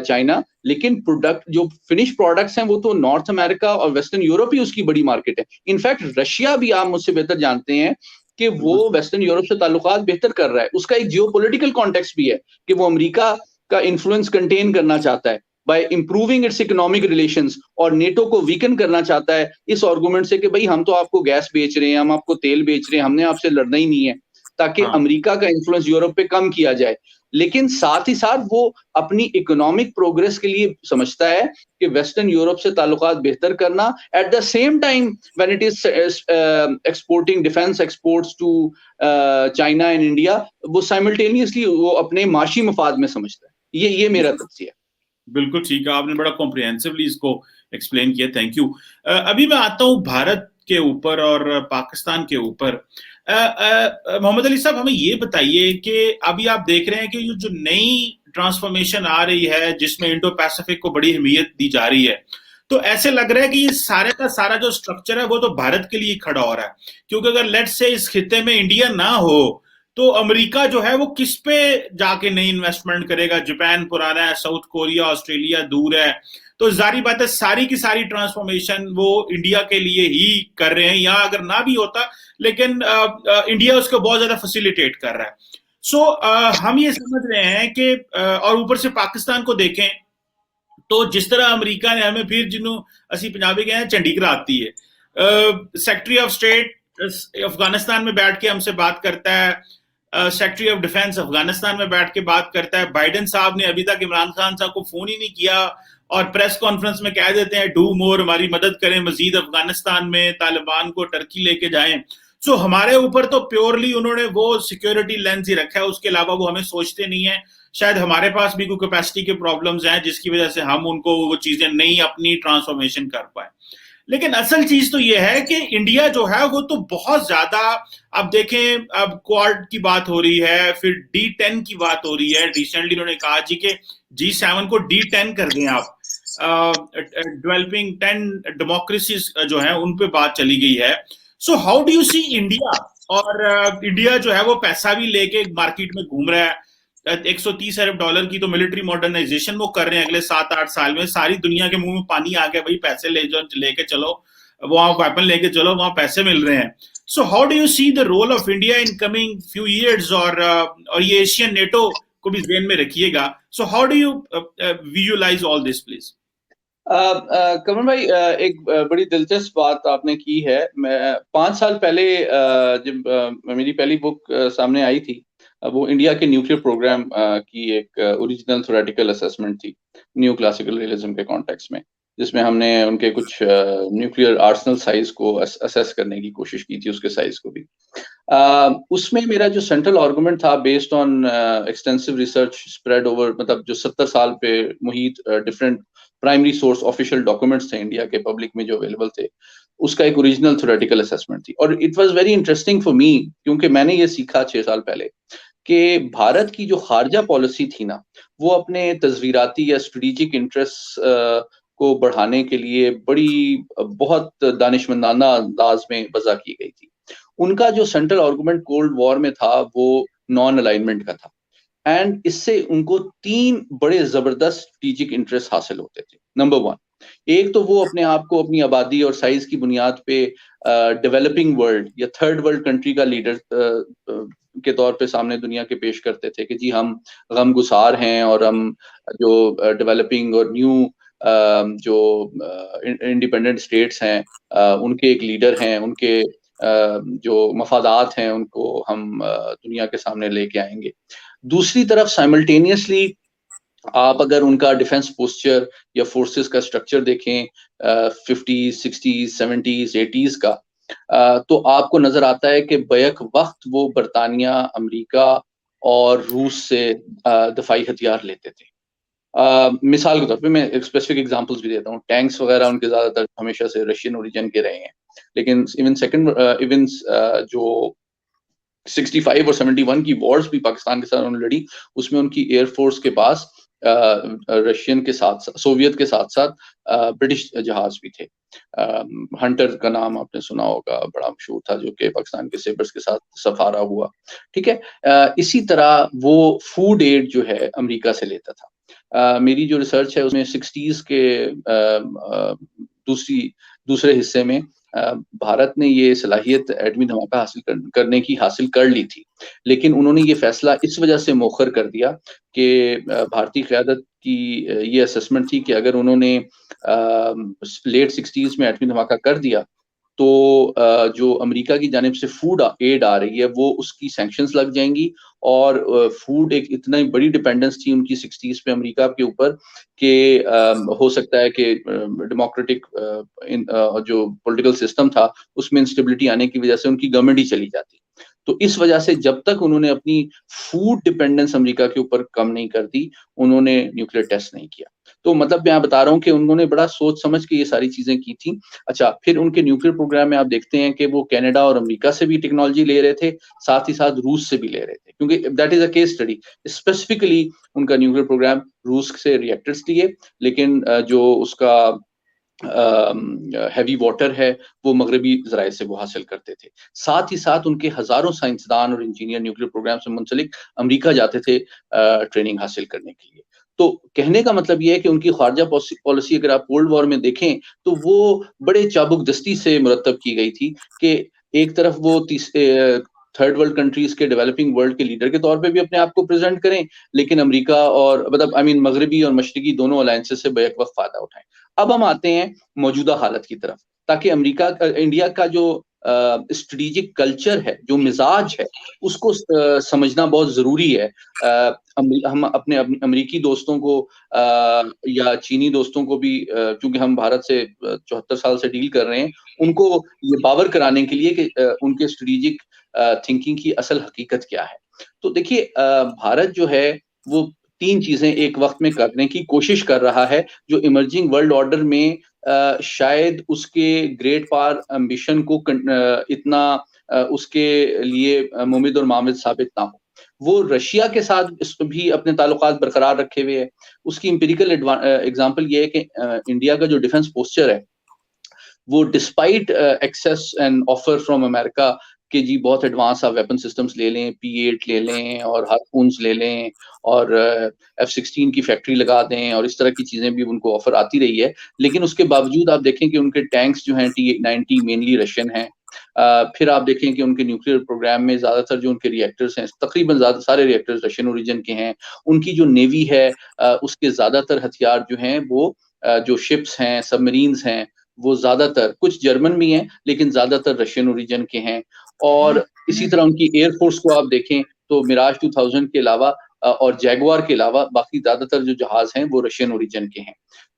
چائنا. لیکن پروڈکٹ جو فنش پروڈکٹس ہیں وہ تو نارتھ امریکہ اور ویسٹرن یورپ ہی اس کی بڑی مارکیٹ ہے. انفیکٹ رشیا بھی آپ مجھ سے بہتر جانتے ہیں کہ وہ ویسٹرن یورپ سے تعلقات بہتر کر رہا ہے. اس کا ایک جیو پولیٹیکل کانٹیکسٹ بھی ہے کہ وہ امریکہ کا انفلوئنس کنٹین کرنا چاہتا ہے by improving its economic relations, اور نیٹو کو ویکن کرنا چاہتا ہے اس آرگومنٹ سے کہ بھائی ہم تو آپ کو گیس بیچ رہے ہیں، ہم آپ کو تیل بیچ رہے ہیں، ہم نے آپ سے لڑنا ہی نہیں ہے، تاکہ امریکہ کا انفلوئنس یورپ پہ کم کیا جائے. لیکن ساتھ ہی ساتھ وہ اپنی اکنامک پروگرس کے لیے سمجھتا ہے کہ ویسٹرن یورپ سے تعلقات بہتر کرنا, at the same time when it is exporting defence exports to China and India, وہ سائملٹینیسلی وہ اپنے معاشی مفاد میں سمجھتا ہے. یہ میرا تجزیہ ہے. بالکل ٹھیک ہے, آپ نے بڑا کمپریہنسولی اس کو ایکسپلین کیا, تھینک یو. ابھی میں آتا ہوں بھارت کے اوپر اور پاکستان کے اوپر. محمد علی صاحب ہمیں یہ بتائیے کہ ابھی آپ دیکھ رہے ہیں کہ جو نئی ٹرانسفارمیشن آ رہی ہے جس میں انڈو پیسفک کو بڑی اہمیت دی جا رہی ہے, تو ایسے لگ رہا ہے کہ یہ سارے کا سارا جو اسٹرکچر ہے وہ تو بھارت کے لیے کھڑا ہو رہا ہے, کیونکہ اگر لیٹ سے اس خطے میں انڈیا نہ ہو تو امریکہ جو ہے وہ کس پہ جا کے نئی انویسٹمنٹ کرے گا؟ جاپان پرانا ہے, ساؤتھ کوریا آسٹریلیا دور ہے, تو ظاہری بات ہے ساری کی ساری ٹرانسفارمیشن وہ انڈیا کے لیے ہی کر رہے ہیں, یا اگر نہ بھی ہوتا لیکن انڈیا اس کو بہت زیادہ فیسیلیٹیٹ کر رہا ہے. سو ہم یہ سمجھ رہے ہیں کہ اور اوپر سے پاکستان کو دیکھیں تو جس طرح امریکہ نے ہمیں پھر جنہوں اسی پنجابی کے ہیں چنڈی کراتی ہے, سیکرٹری آف اسٹیٹ افغانستان میں بیٹھ کے ہم سے بات کرتا ہے, سیکرٹری آف ڈیفینس افغانستان میں بیٹھ کے بات کرتا ہے. بائیڈن صاحب نے ابھی تک عمران خان صاحب کو فون ہی نہیں کیا اور پریس کانفرنس میں کہہ دیتے ہیں ڈو مور, ہماری مدد کریں مزید افغانستان میں, طالبان کو ٹرکی لے کے جائیں. سو ہمارے اوپر تو پیورلی انہوں نے وہ سیکیورٹی لینس ہی رکھا ہے, اس کے علاوہ وہ ہمیں سوچتے نہیں ہیں. شاید ہمارے پاس بھی کوئی کیپیسٹی کے پرابلمز ہیں جس کی وجہ سے ہم ان کو وہ چیزیں نہیں اپنی ٹرانسفارمیشن کر پائیں. لیکن اصل چیز تو یہ ہے کہ انڈیا جو ہے وہ تو بہت زیادہ, اب دیکھیں اب کوارڈ کی بات ہو رہی ہے, پھر D10 کی بات ہو رہی ہے. ریسنٹلی انہوں نے کہا جی کہ G7 کو D10 کر دیں آپ, ڈیولپنگ 10 ڈیموکریسیز جو ہیں ان پہ بات چلی گئی ہے. So how do you see India, اور انڈیا جو ہے وہ پیسہ بھی لے کے مارکیٹ میں گھوم رہا ہے, $130 ارب کی تو ملٹری ماڈرنائزیشن وہ کر رہے ہیں اگلے 7-8 سال میں. ساری دنیا کے منہ میں پانی آ گیا, بھائی پیسے لے کے چلو, وہاں ویپن لے کے چلو, وہاں پیسے مل رہے ہیں. So how do you see the role of India in coming few years, اور یہ ایشین نیٹو کو بھی ذہن میں رکھیے گا. سو ہاؤ ڈو یو ویژوائز آل دس پلیز؟ کمل بھائی, ایک بڑی دلچسپ بات آپ نے کی ہے. میں 5 سال پہلے جب میری پہلی بک سامنے آئی تھی, وہ انڈیا کے نیوکلیئر پروگرام کی ایک اوریجنل تھیوریٹیکل اسسمنٹ تھی نیو کلاسیکل ریئلزم کے کانٹیکس میں, جس میں ہم نے ان کے کچھ نیوکلیئر آرسنل سائز کو اسیس کرنے کی کوشش کی تھی, اس کے سائز کو بھی. اس میں میرا جو سینٹرل آرگومنٹ تھا based on extensive research spread over, مطلب جو 70 سال پہ محیط different primary source official documents تھے انڈیا کے پبلک میں جو اویلیبل تھے, اس کا ایک اوریجنل تھیوریٹیکل اسسمنٹ تھی. اور it was very interesting for me, کیونکہ میں نے یہ سیکھا 6 سال پہلے کہ بھارت کی جو خارجہ پالیسی تھی نا, وہ اپنے تصویراتی یا اسٹریٹجک انٹرسٹ کو بڑھانے کے لیے بہت دانشمندانہ انداز میں وضع کی گئی تھی. ان کا جو سینٹرل آرگومنٹ کولڈ وار میں تھا وہ نان الائنمنٹ کا تھا, اینڈ اس سے ان کو 3 بڑے زبردست اسٹریٹجک انٹرسٹ حاصل ہوتے تھے. نمبر 1, ایک تو وہ اپنے آپ کو اپنی آبادی اور سائز کی بنیاد پہ ڈیولپنگ ورلڈ یا تھرڈ ورلڈ کنٹری کا لیڈر کے طور پہ سامنے دنیا کے پیش کرتے تھے کہ جی ہم غم گسار ہیں, اور ہم جو ڈیولپنگ اور نیو جو انڈیپینڈنٹ اسٹیٹس ہیں ان کے ایک لیڈر ہیں, ان کے جو مفادات ہیں ان کو ہم دنیا کے سامنے لے کے آئیں گے. دوسری طرف سائملٹینیسلی آپ اگر ان کا ڈیفense پوسچر یا فورسز کا اسٹرکچر دیکھیں 50s 60s 70s 80s کا, تو آپ کو نظر آتا ہے کہ بیک وقت وہ برطانیہ, امریکہ اور روس سے دفاعی ہتھیار لیتے تھے. مثال کے طور پہ میں اسپیسیفک ایگزامپلس بھی دیتا ہوں. ٹینکس وغیرہ ان کے زیادہ تر ہمیشہ سے رشین اوریجن کے رہے ہیں, لیکن ایون جو 65 اور 71 کی وارز بھی پاکستان کے ساتھ انہوں نے لڑی, اس میں ان کی ایئر فورس کے پاس رشین کے ساتھ سوویت کے ساتھ ساتھ برٹش جہاز بھی تھے. ہنٹر کا نام آپ نے سنا ہوگا, بڑا مشہور تھا, جو کہ پاکستان کے سیبرز کے ساتھ سفارہ ہوا. ٹھیک ہے, اسی طرح وہ فوڈ ایڈ جو ہے امریکہ سے لیتا تھا. میری جو ریسرچ ہے اس میں 60s کے دوسرے حصے میں بھارت نے یہ صلاحیت ایٹمی دھماکہ حاصل کر لی تھی, لیکن انہوں نے یہ فیصلہ اس وجہ سے مؤخر کر دیا کہ بھارتی قیادت کی یہ اسسمنٹ تھی کہ اگر انہوں نے لیٹ 60s میں ایٹمی دھماکہ کر دیا تو جو امریکہ کی جانب سے فوڈ ایڈ آ رہی ہے وہ اس کی سینکشنز لگ جائیں گی، اور فوڈ ایک اتنا بڑی ڈیپینڈنس تھی ان کی 60s پہ امریکہ کے اوپر کہ ہو سکتا ہے کہ ڈیموکریٹک جو پولیٹیکل سسٹم تھا اس میں انسٹیبلٹی آنے کی وجہ سے ان کی گورنمنٹ ہی چلی جاتی. تو اس وجہ سے جب تک انہوں نے اپنی فوڈ ڈیپینڈنس امریکہ کے اوپر کم نہیں کر دی انہوں نے نیوکلیر ٹیسٹ نہیں کیا. تو مطلب میں بتا رہا ہوں کہ انہوں نے بڑا سوچ سمجھ کے یہ ساری چیزیں کی تھیں. اچھا پھر ان کے نیوکلیر پروگرام میں آپ دیکھتے ہیں کہ وہ کینیڈا اور امریکہ سے بھی ٹیکنالوجی لے رہے تھے، ساتھ ہی ساتھ روس سے بھی لے رہے تھے، کیونکہ that is a case study. Specifically ان کا نیوکلیر پروگرام روس سے ری ایکٹرز لیے، لیکن جو اس کا ہیوی واٹر ہے وہ مغربی ذرائع سے وہ حاصل کرتے تھے. ساتھ ہی ساتھ ان کے ہزاروں سائنسدان اور انجینئر نیوکلیر پروگرام سے منسلک امریکہ جاتے تھے ٹریننگ حاصل کرنے کے لیے. تو کہنے کا مطلب یہ ہے کہ ان کی خارجہ پالیسی اگر آپ کولڈ وار میں دیکھیں تو وہ بڑے چابک دستی سے مرتب کی گئی تھی کہ ایک طرف وہ تھرڈ ورلڈ کنٹریز کے ڈیولپنگ ورلڈ کے لیڈر کے طور پہ بھی اپنے آپ کو پریزنٹ کریں، لیکن امریکہ اور مطلب مغربی اور مشرقی دونوں الائنسز سے بیک وقت فائدہ اٹھائیں. اب ہم آتے ہیں موجودہ حالت کی طرف، تاکہ انڈیا کا جو اسٹریٹجک کلچر ہے، جو مزاج ہے، اس کو سمجھنا بہت ضروری ہے. ہم اپنے امریکی دوستوں کو یا چینی دوستوں کو بھی، چونکہ ہم بھارت سے 74 سال سے ڈیل کر رہے ہیں، ان کو یہ باور کرانے کے لیے کہ ان کے اسٹریٹجک تھنکنگ کی اصل حقیقت کیا ہے. تو دیکھیے بھارت جو ہے وہ 3 چیزیں ایک وقت میں کرنے کی کوشش کر رہا ہے جو ایمرجنگ ورلڈ آرڈر میں شاید اس کے گریٹ پاور امبیشن کو اتنا اس کے لیے ممد اور معمد ثابت نہ ہو. وہ رشیا کے ساتھ اس بھی اپنے تعلقات برقرار رکھے ہوئے ہے. اس کی امپیریکل ایگزامپل یہ ہے کہ انڈیا کا جو ڈیفنس پوسچر ہے وہ despite access and offer from America کہ جی بہت ایڈوانس آپ ویپن سسٹمز لے لیں، P-8 لے لیں اور ہارپونز لے لیں اور F-16 کی فیکٹری لگا دیں اور اس طرح کی چیزیں بھی ان کو آفر آتی رہی ہے. لیکن اس کے باوجود آپ دیکھیں کہ ان کے ٹینکس جو ہیں T-90 مینلی رشین ہیں. پھر آپ دیکھیں کہ ان کے نیوکلیر پروگرام میں زیادہ تر جو ان کے ری ایکٹرز ہیں، تقریباً سارے ری ایکٹرز رشین اوریجن کے ہیں. ان کی جو نیوی ہے اس کے زیادہ تر ہتھیار جو ہیں وہ جو شپس ہیں، سب مرینز ہیں، وہ زیادہ تر، کچھ جرمن بھی ہیں لیکن زیادہ تر رشین اوریجن کے ہیں. اور اسی طرح ان کی ایئر فورس کو آپ دیکھیں تو میراج 2000 کے علاوہ اور جیگوار کے علاوہ باقی زیادہ تر جو جہاز ہیں وہ رشین اوریجن کے ہیں.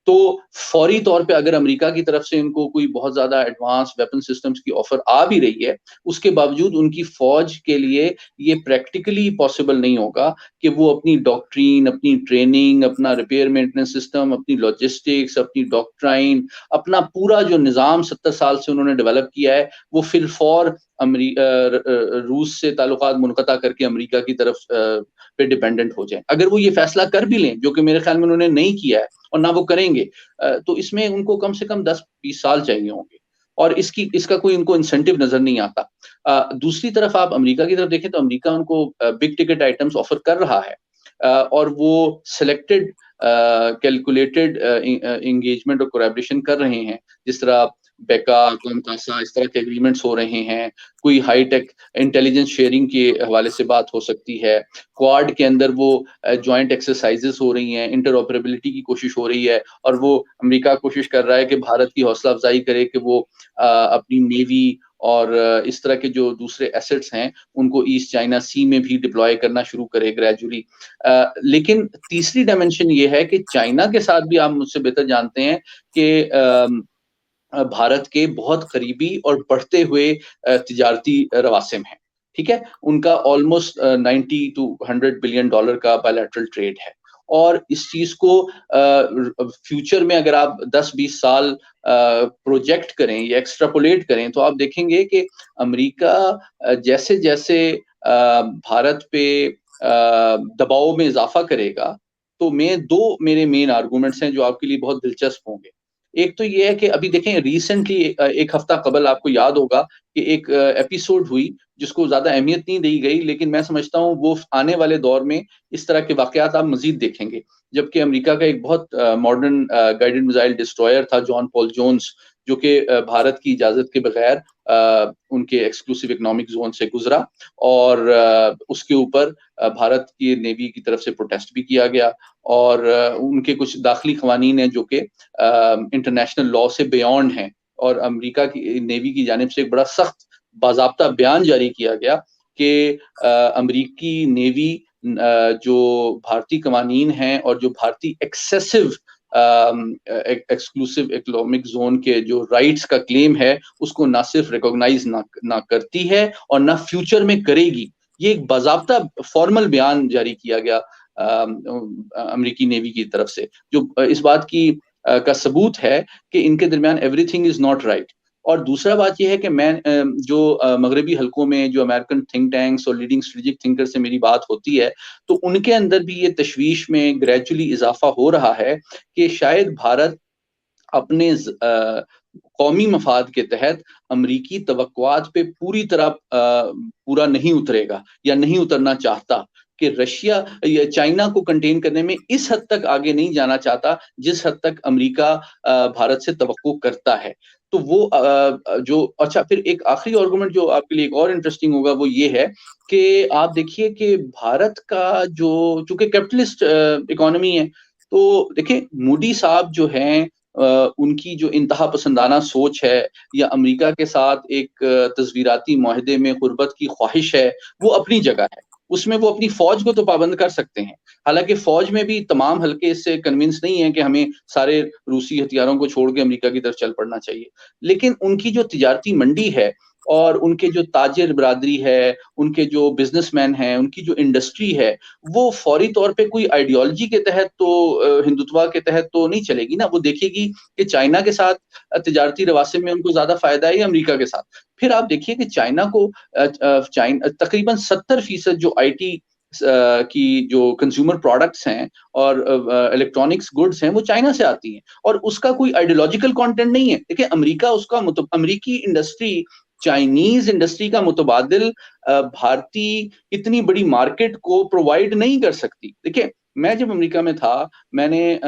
تو فوری طور پہ اگر امریکہ کی طرف سے ان کو کوئی بہت زیادہ ایڈوانس ویپن سسٹمز کی آفر آ بھی رہی ہے، اس کے باوجود ان کی فوج کے لیے یہ پریکٹیکلی پاسبل نہیں ہوگا کہ وہ اپنی ڈاکٹرین، اپنی ٹریننگ، اپنا ریپیئر مینٹیننس سسٹم، اپنی لاجسٹکس، اپنی ڈاکٹرائن، اپنا پورا جو نظام 70 سال سے انہوں نے ڈیولپ کیا ہے وہ فی الفور روس سے تعلقات منقطع کر کے امریکہ کی طرف پہ ڈیپینڈنٹ ہو جائیں. اگر وہ یہ فیصلہ کر بھی لیں، جو کہ میرے خیال میں انہوں نے نہیں کیا ہے اور نہ وہ کریں گے، تو اس میں ان کو کم سے کم 10-20 سال چاہیے ہوں گے اور اس کا کوئی ان کو انسینٹیو نظر نہیں آتا. دوسری طرف آپ امریکہ کی طرف دیکھیں تو امریکہ ان کو بگ ٹکٹ آئٹمس آفر کر رہا ہے اور وہ سلیکٹڈ کیلکولیٹڈ انگیجمنٹ اور کولیبریشن کر رہے ہیں، جس طرح بیکا، کاسا، اس طرح کے ایگریمنٹس ہو رہے ہیں. کوئی ہائی ٹیک انٹیلیجنس شیئرنگ کے حوالے سے بات ہو سکتی ہے. کوارڈ کے اندر وہ جوائنٹ ایکسرسائزز ہو رہی ہیں، انٹر آپریبلٹی کی کوشش ہو رہی ہے اور وہ امریکہ کوشش کر رہا ہے کہ بھارت کی حوصلہ افزائی کرے کہ وہ اپنی نیوی اور اس طرح کے جو دوسرے ایسٹس ہیں ان کو ایسٹ چائنا سی میں بھی ڈپلوائے کرنا شروع کرے گریجولی. لیکن تیسری ڈائمنشن یہ ہے کہ چائنا کے ساتھ بھی آپ مجھ سے بہتر جانتے ہیں کہ بھارت کے بہت قریبی اور بڑھتے ہوئے تجارتی رواسم ہیں. ٹھیک ہے، ان کا آلموسٹ 90 to 100 بلین ڈالر کا بائیلیٹرل ٹریڈ ہے. اور اس چیز کو فیوچر میں اگر آپ 10-20 سال پروجیکٹ کریں یا ایکسٹراپولیٹ کریں تو آپ دیکھیں گے کہ امریکہ جیسے جیسے بھارت پہ دباؤ میں اضافہ کرے گا تو میرے مین آرگومنٹس ہیں جو آپ کے لیے بہت دلچسپ ہوں گے. ایک تو یہ ہے کہ ابھی دیکھیں ریسنٹلی ایک ہفتہ قبل آپ کو یاد ہوگا کہ ایک ایپیسوڈ ہوئی جس کو زیادہ اہمیت نہیں دی گئی، لیکن میں سمجھتا ہوں وہ آنے والے دور میں اس طرح کے واقعات آپ مزید دیکھیں گے. جبکہ امریکہ کا ایک بہت ماڈرن گائیڈڈ میزائل ڈسٹرائر تھا جان پال جونز، جو کہ بھارت کی اجازت کے بغیر ان کے ایکسکلوسیو اکنامک زون سے گزرا اور اس کے اوپر بھارت کی نیوی کی طرف سے پروٹیسٹ بھی کیا گیا اور ان کے کچھ داخلی قوانین ہیں جو کہ انٹرنیشنل لاء سے بیونڈ ہیں اور امریکہ کی نیوی کی جانب سے ایک بڑا سخت باضابطہ بیان جاری کیا گیا کہ امریکی نیوی جو بھارتی قوانین ہیں اور جو بھارتی ایکسیسو ایکسکلوسیو اکنامک زون کے جو رائٹس کا کلیم ہے اس کو نہ صرف ریکوگنائز نہ کرتی ہے اور نہ فیوچر میں کرے گی. یہ ایک باضابطہ فارمل بیان جاری کیا گیا امریکی نیوی کی طرف سے, جو اس بات کی کا ثبوت ہے کہ ان کے درمیان every thing is not right. اور دوسرا بات یہ ہے کہ میں جو مغربی حلقوں میں جو امریکن تھنک ٹینکس اور لیڈنگ اسٹریٹجک تھنکر سے میری بات ہوتی ہے تو ان کے اندر بھی یہ تشویش میں گریجولی اضافہ ہو رہا ہے کہ شاید بھارت اپنے قومی مفاد کے تحت امریکی توقعات پہ پوری طرح پورا نہیں اترے گا یا نہیں اترنا چاہتا, کہ رشیا یا چائنا کو کنٹین کرنے میں اس حد تک آگے نہیں جانا چاہتا جس حد تک امریکہ بھارت سے توقع کرتا ہے. تو وہ جو اچھا پھر ایک آخری آرگومنٹ جو آپ کے لیے ایک اور انٹرسٹنگ ہوگا وہ یہ ہے کہ آپ دیکھیے کہ بھارت کا جو چونکہ کیپٹلسٹ اکانومی ہے تو دیکھیں مودی صاحب جو ہیں ان کی جو انتہا پسندانہ سوچ ہے یا امریکہ کے ساتھ ایک تصویراتی معاہدے میں قربت کی خواہش ہے وہ اپنی جگہ ہے, اس میں وہ اپنی فوج کو تو پابند کر سکتے ہیں, حالانکہ فوج میں بھی تمام حلقے اس سے کنونس نہیں ہیں کہ ہمیں سارے روسی ہتھیاروں کو چھوڑ کے امریکہ کی طرف چل پڑنا چاہیے. لیکن ان کی جو تجارتی منڈی ہے اور ان کے جو تاجر برادری ہے, ان کے جو بزنس مین ہیں, ان کی جو انڈسٹری ہے وہ فوری طور پہ کوئی آئیڈیالوجی کے تحت تو ہندوتوا کے تحت تو نہیں چلے گی نا, وہ دیکھے گی کہ چائنا کے ساتھ تجارتی رواسب میں ان کو زیادہ فائدہ ہے یا امریکہ کے ساتھ. پھر آپ دیکھیے کہ چائنا کو تقریباً 70% جو آئی ٹی کی جو کنزیومر پروڈکٹس ہیں اور الیکٹرانکس گڈس ہیں وہ چائنا سے آتی ہیں, اور اس کا کوئی آئیڈیالوجیکل کانٹینٹ نہیں ہے. دیکھیں امریکہ اس کا امریکی انڈسٹری چائنیز انڈسٹری کا متبادل بھارتی اتنی بڑی مارکیٹ کو پرووائڈ نہیں کر سکتی. دیکھیں میں جب امریکہ میں تھا میں نے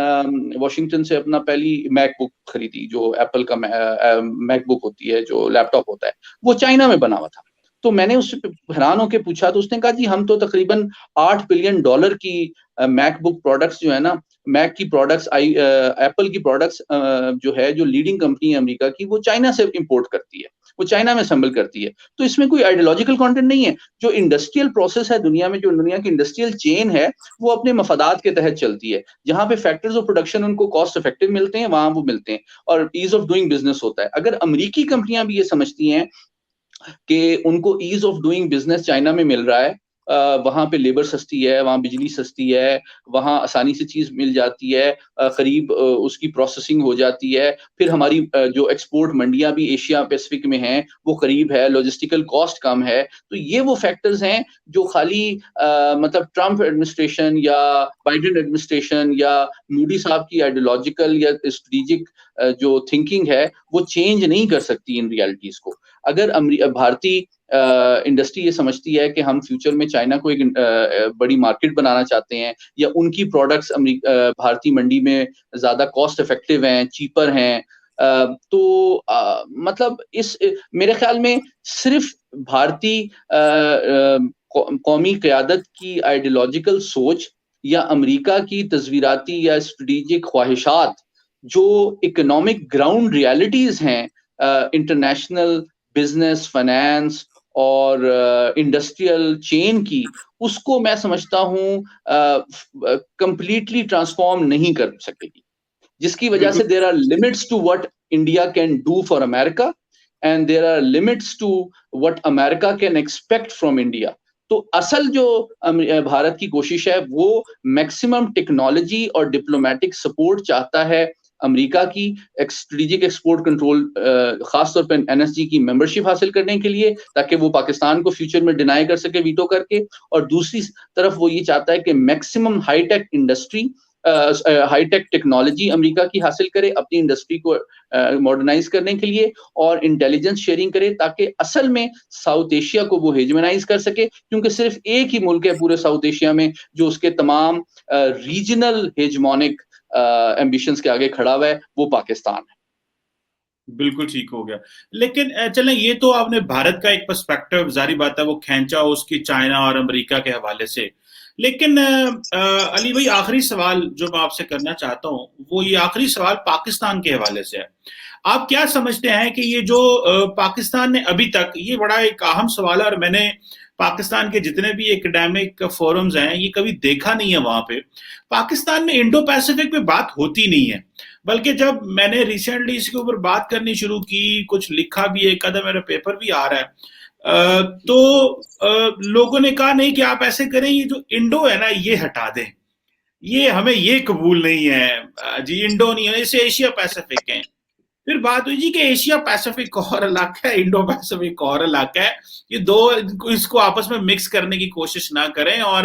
واشنگٹن سے اپنا پہلی میک بک خریدی, جو ایپل کا میک بک ہوتی ہے جو لیپ ٹاپ ہوتا ہے, وہ چائنا میں بنا ہوا تھا. تو میں نے اس سے حیران ہو کے پوچھا تو اس نے کہا جی ہم تو تقریباً $8 بلین کی میک بک پروڈکٹس جو ہے نا, میک کی پروڈکٹس ایپل کی پروڈکٹس جو ہے جو لیڈنگ کمپنی ہے امریکہ کی وہ چائنا سے امپورٹ کرتی ہے, وہ چائنا میں اسمبل کرتی ہے. تو اس میں کوئی آئیڈیالوجیکل کانٹینٹ نہیں ہے. جو انڈسٹریل پروسیس ہے دنیا میں, جو دنیا کی انڈسٹریل چین ہے وہ اپنے مفادات کے تحت چلتی ہے. جہاں پہ فیکٹرز آف پروڈکشن ان کو کاسٹ افیکٹو ملتے ہیں وہاں وہ ملتے ہیں اور ایز آف ڈوئنگ بزنس ہوتا ہے. اگر امریکی کمپنیاں بھی یہ سمجھتی ہیں کہ ان کو as of doing business China میں مل رہا ہے, وہاں پہ لیبر سستی ہے, وہاں بجلی سستی ہے, وہاں آسانی سے چیز مل جاتی ہے, قریب اس کی پروسیسنگ ہو جاتی ہے, پھر ہماری جو ایکسپورٹ منڈیاں بھی ایشیا پیسفک میں ہیں وہ قریب ہے, لاجسٹیکل کاسٹ کم ہے. تو یہ وہ فیکٹرز ہیں جو خالی مطلب ٹرمپ ایڈمنسٹریشن یا بائیڈن ایڈمنسٹریشن یا مودی صاحب کی آئیڈیالوجیکل یا اسٹریٹجک جو تھنکنگ ہے وہ چینج نہیں کر سکتی ان ریالٹیز کو. اگر بھارتی انڈسٹری یہ سمجھتی ہے کہ ہم فیوچر میں چائنا کو ایک بڑی مارکیٹ بنانا چاہتے ہیں یا ان کی پروڈکٹس بھارتی منڈی میں زیادہ کاسٹ افیکٹو ہیں, چیپر ہیں, تو مطلب اس میرے خیال میں صرف بھارتی قومی قیادت کی آئیڈیالوجیکل سوچ یا امریکہ کی تصویراتی یا اسٹریٹجک خواہشات جو اکنامک گراؤنڈ ریالٹیز ہیں انٹرنیشنل بزنس فائنانس اور انڈسٹریل چین کی, اس کو میں سمجھتا ہوں کمپلیٹلی ٹرانسفارم نہیں کر سکے گی, جس کی وجہ سے there are limits to what India can do for America and there are limits to what America can expect from India. تو اصل جو بھارت کی کوشش ہے وہ میکسیمم ٹیکنالوجی اور ڈپلومیٹک سپورٹ چاہتا ہے امریکہ کی اسٹریٹجک ایکسپورٹ کنٹرول, خاص طور پہ NSG کی ممبرشپ حاصل کرنے کے لیے, تاکہ وہ پاکستان کو فیوچر میں ڈینائی کر سکے ویٹو کر کے. اور دوسری طرف وہ یہ چاہتا ہے کہ maximum high tech industry high tech technology America کی حاصل کرے اپنی انڈسٹری کو ماڈرنائز کرنے کے لیے, اور انٹیلیجنس شیئرنگ کرے تاکہ اصل میں ساؤتھ ایشیا کو وہ ہیجمنائز کر سکے, کیونکہ صرف ایک ہی ملک ہے پورے ساؤتھ ایشیا میں جو اس کے تمام ریجنل ہیجمونک ایمبیشنز کے آگے کھڑا ہوا ہے, وہ پاکستان ہے. بالکل ٹھیک ہو گیا. لیکن چلیں یہ تو آپ نے بھارت کا ایک پرسپیکٹو ظاہری بات ہے وہ کھینچا اس کی چائنا اور امریکہ کے حوالے سے, لیکن علی بھائی آخری سوال جو میں آپ سے کرنا چاہتا ہوں وہ یہ آخری سوال پاکستان کے حوالے سے ہے. آپ کیا سمجھتے ہیں کہ یہ جو پاکستان نے ابھی تک، یہ بڑا ایک اہم سوال ہے اور میں نے پاکستان کے جتنے بھی ایکڈیمک فورمز ہیں یہ کبھی دیکھا نہیں ہے وہاں پہ پاکستان میں انڈو پیسیفک پہ بات ہوتی نہیں ہے. بلکہ جب میں نے ریسنٹلی اس کے اوپر بات کرنی شروع کی، کچھ لکھا بھی ہے، ایک آدھا میرا پیپر بھی آ رہا ہے، تو لوگوں نے کہا نہیں کہ آپ ایسے کریں، یہ جو انڈو ہے نا یہ ہٹا دیں، یہ ہمیں یہ قبول نہیں ہے جی، انڈو نہیں ہے، اسے ایشیا پیسیفک ہے. پھر بات ہوئی جی کہ ایشیا پیسیفک اور علاقہ ہے، انڈو پیسیفک اور علاقہ ہے، یہ دو اس کو آپس میں مکس کرنے کی کوشش نہ کریں. اور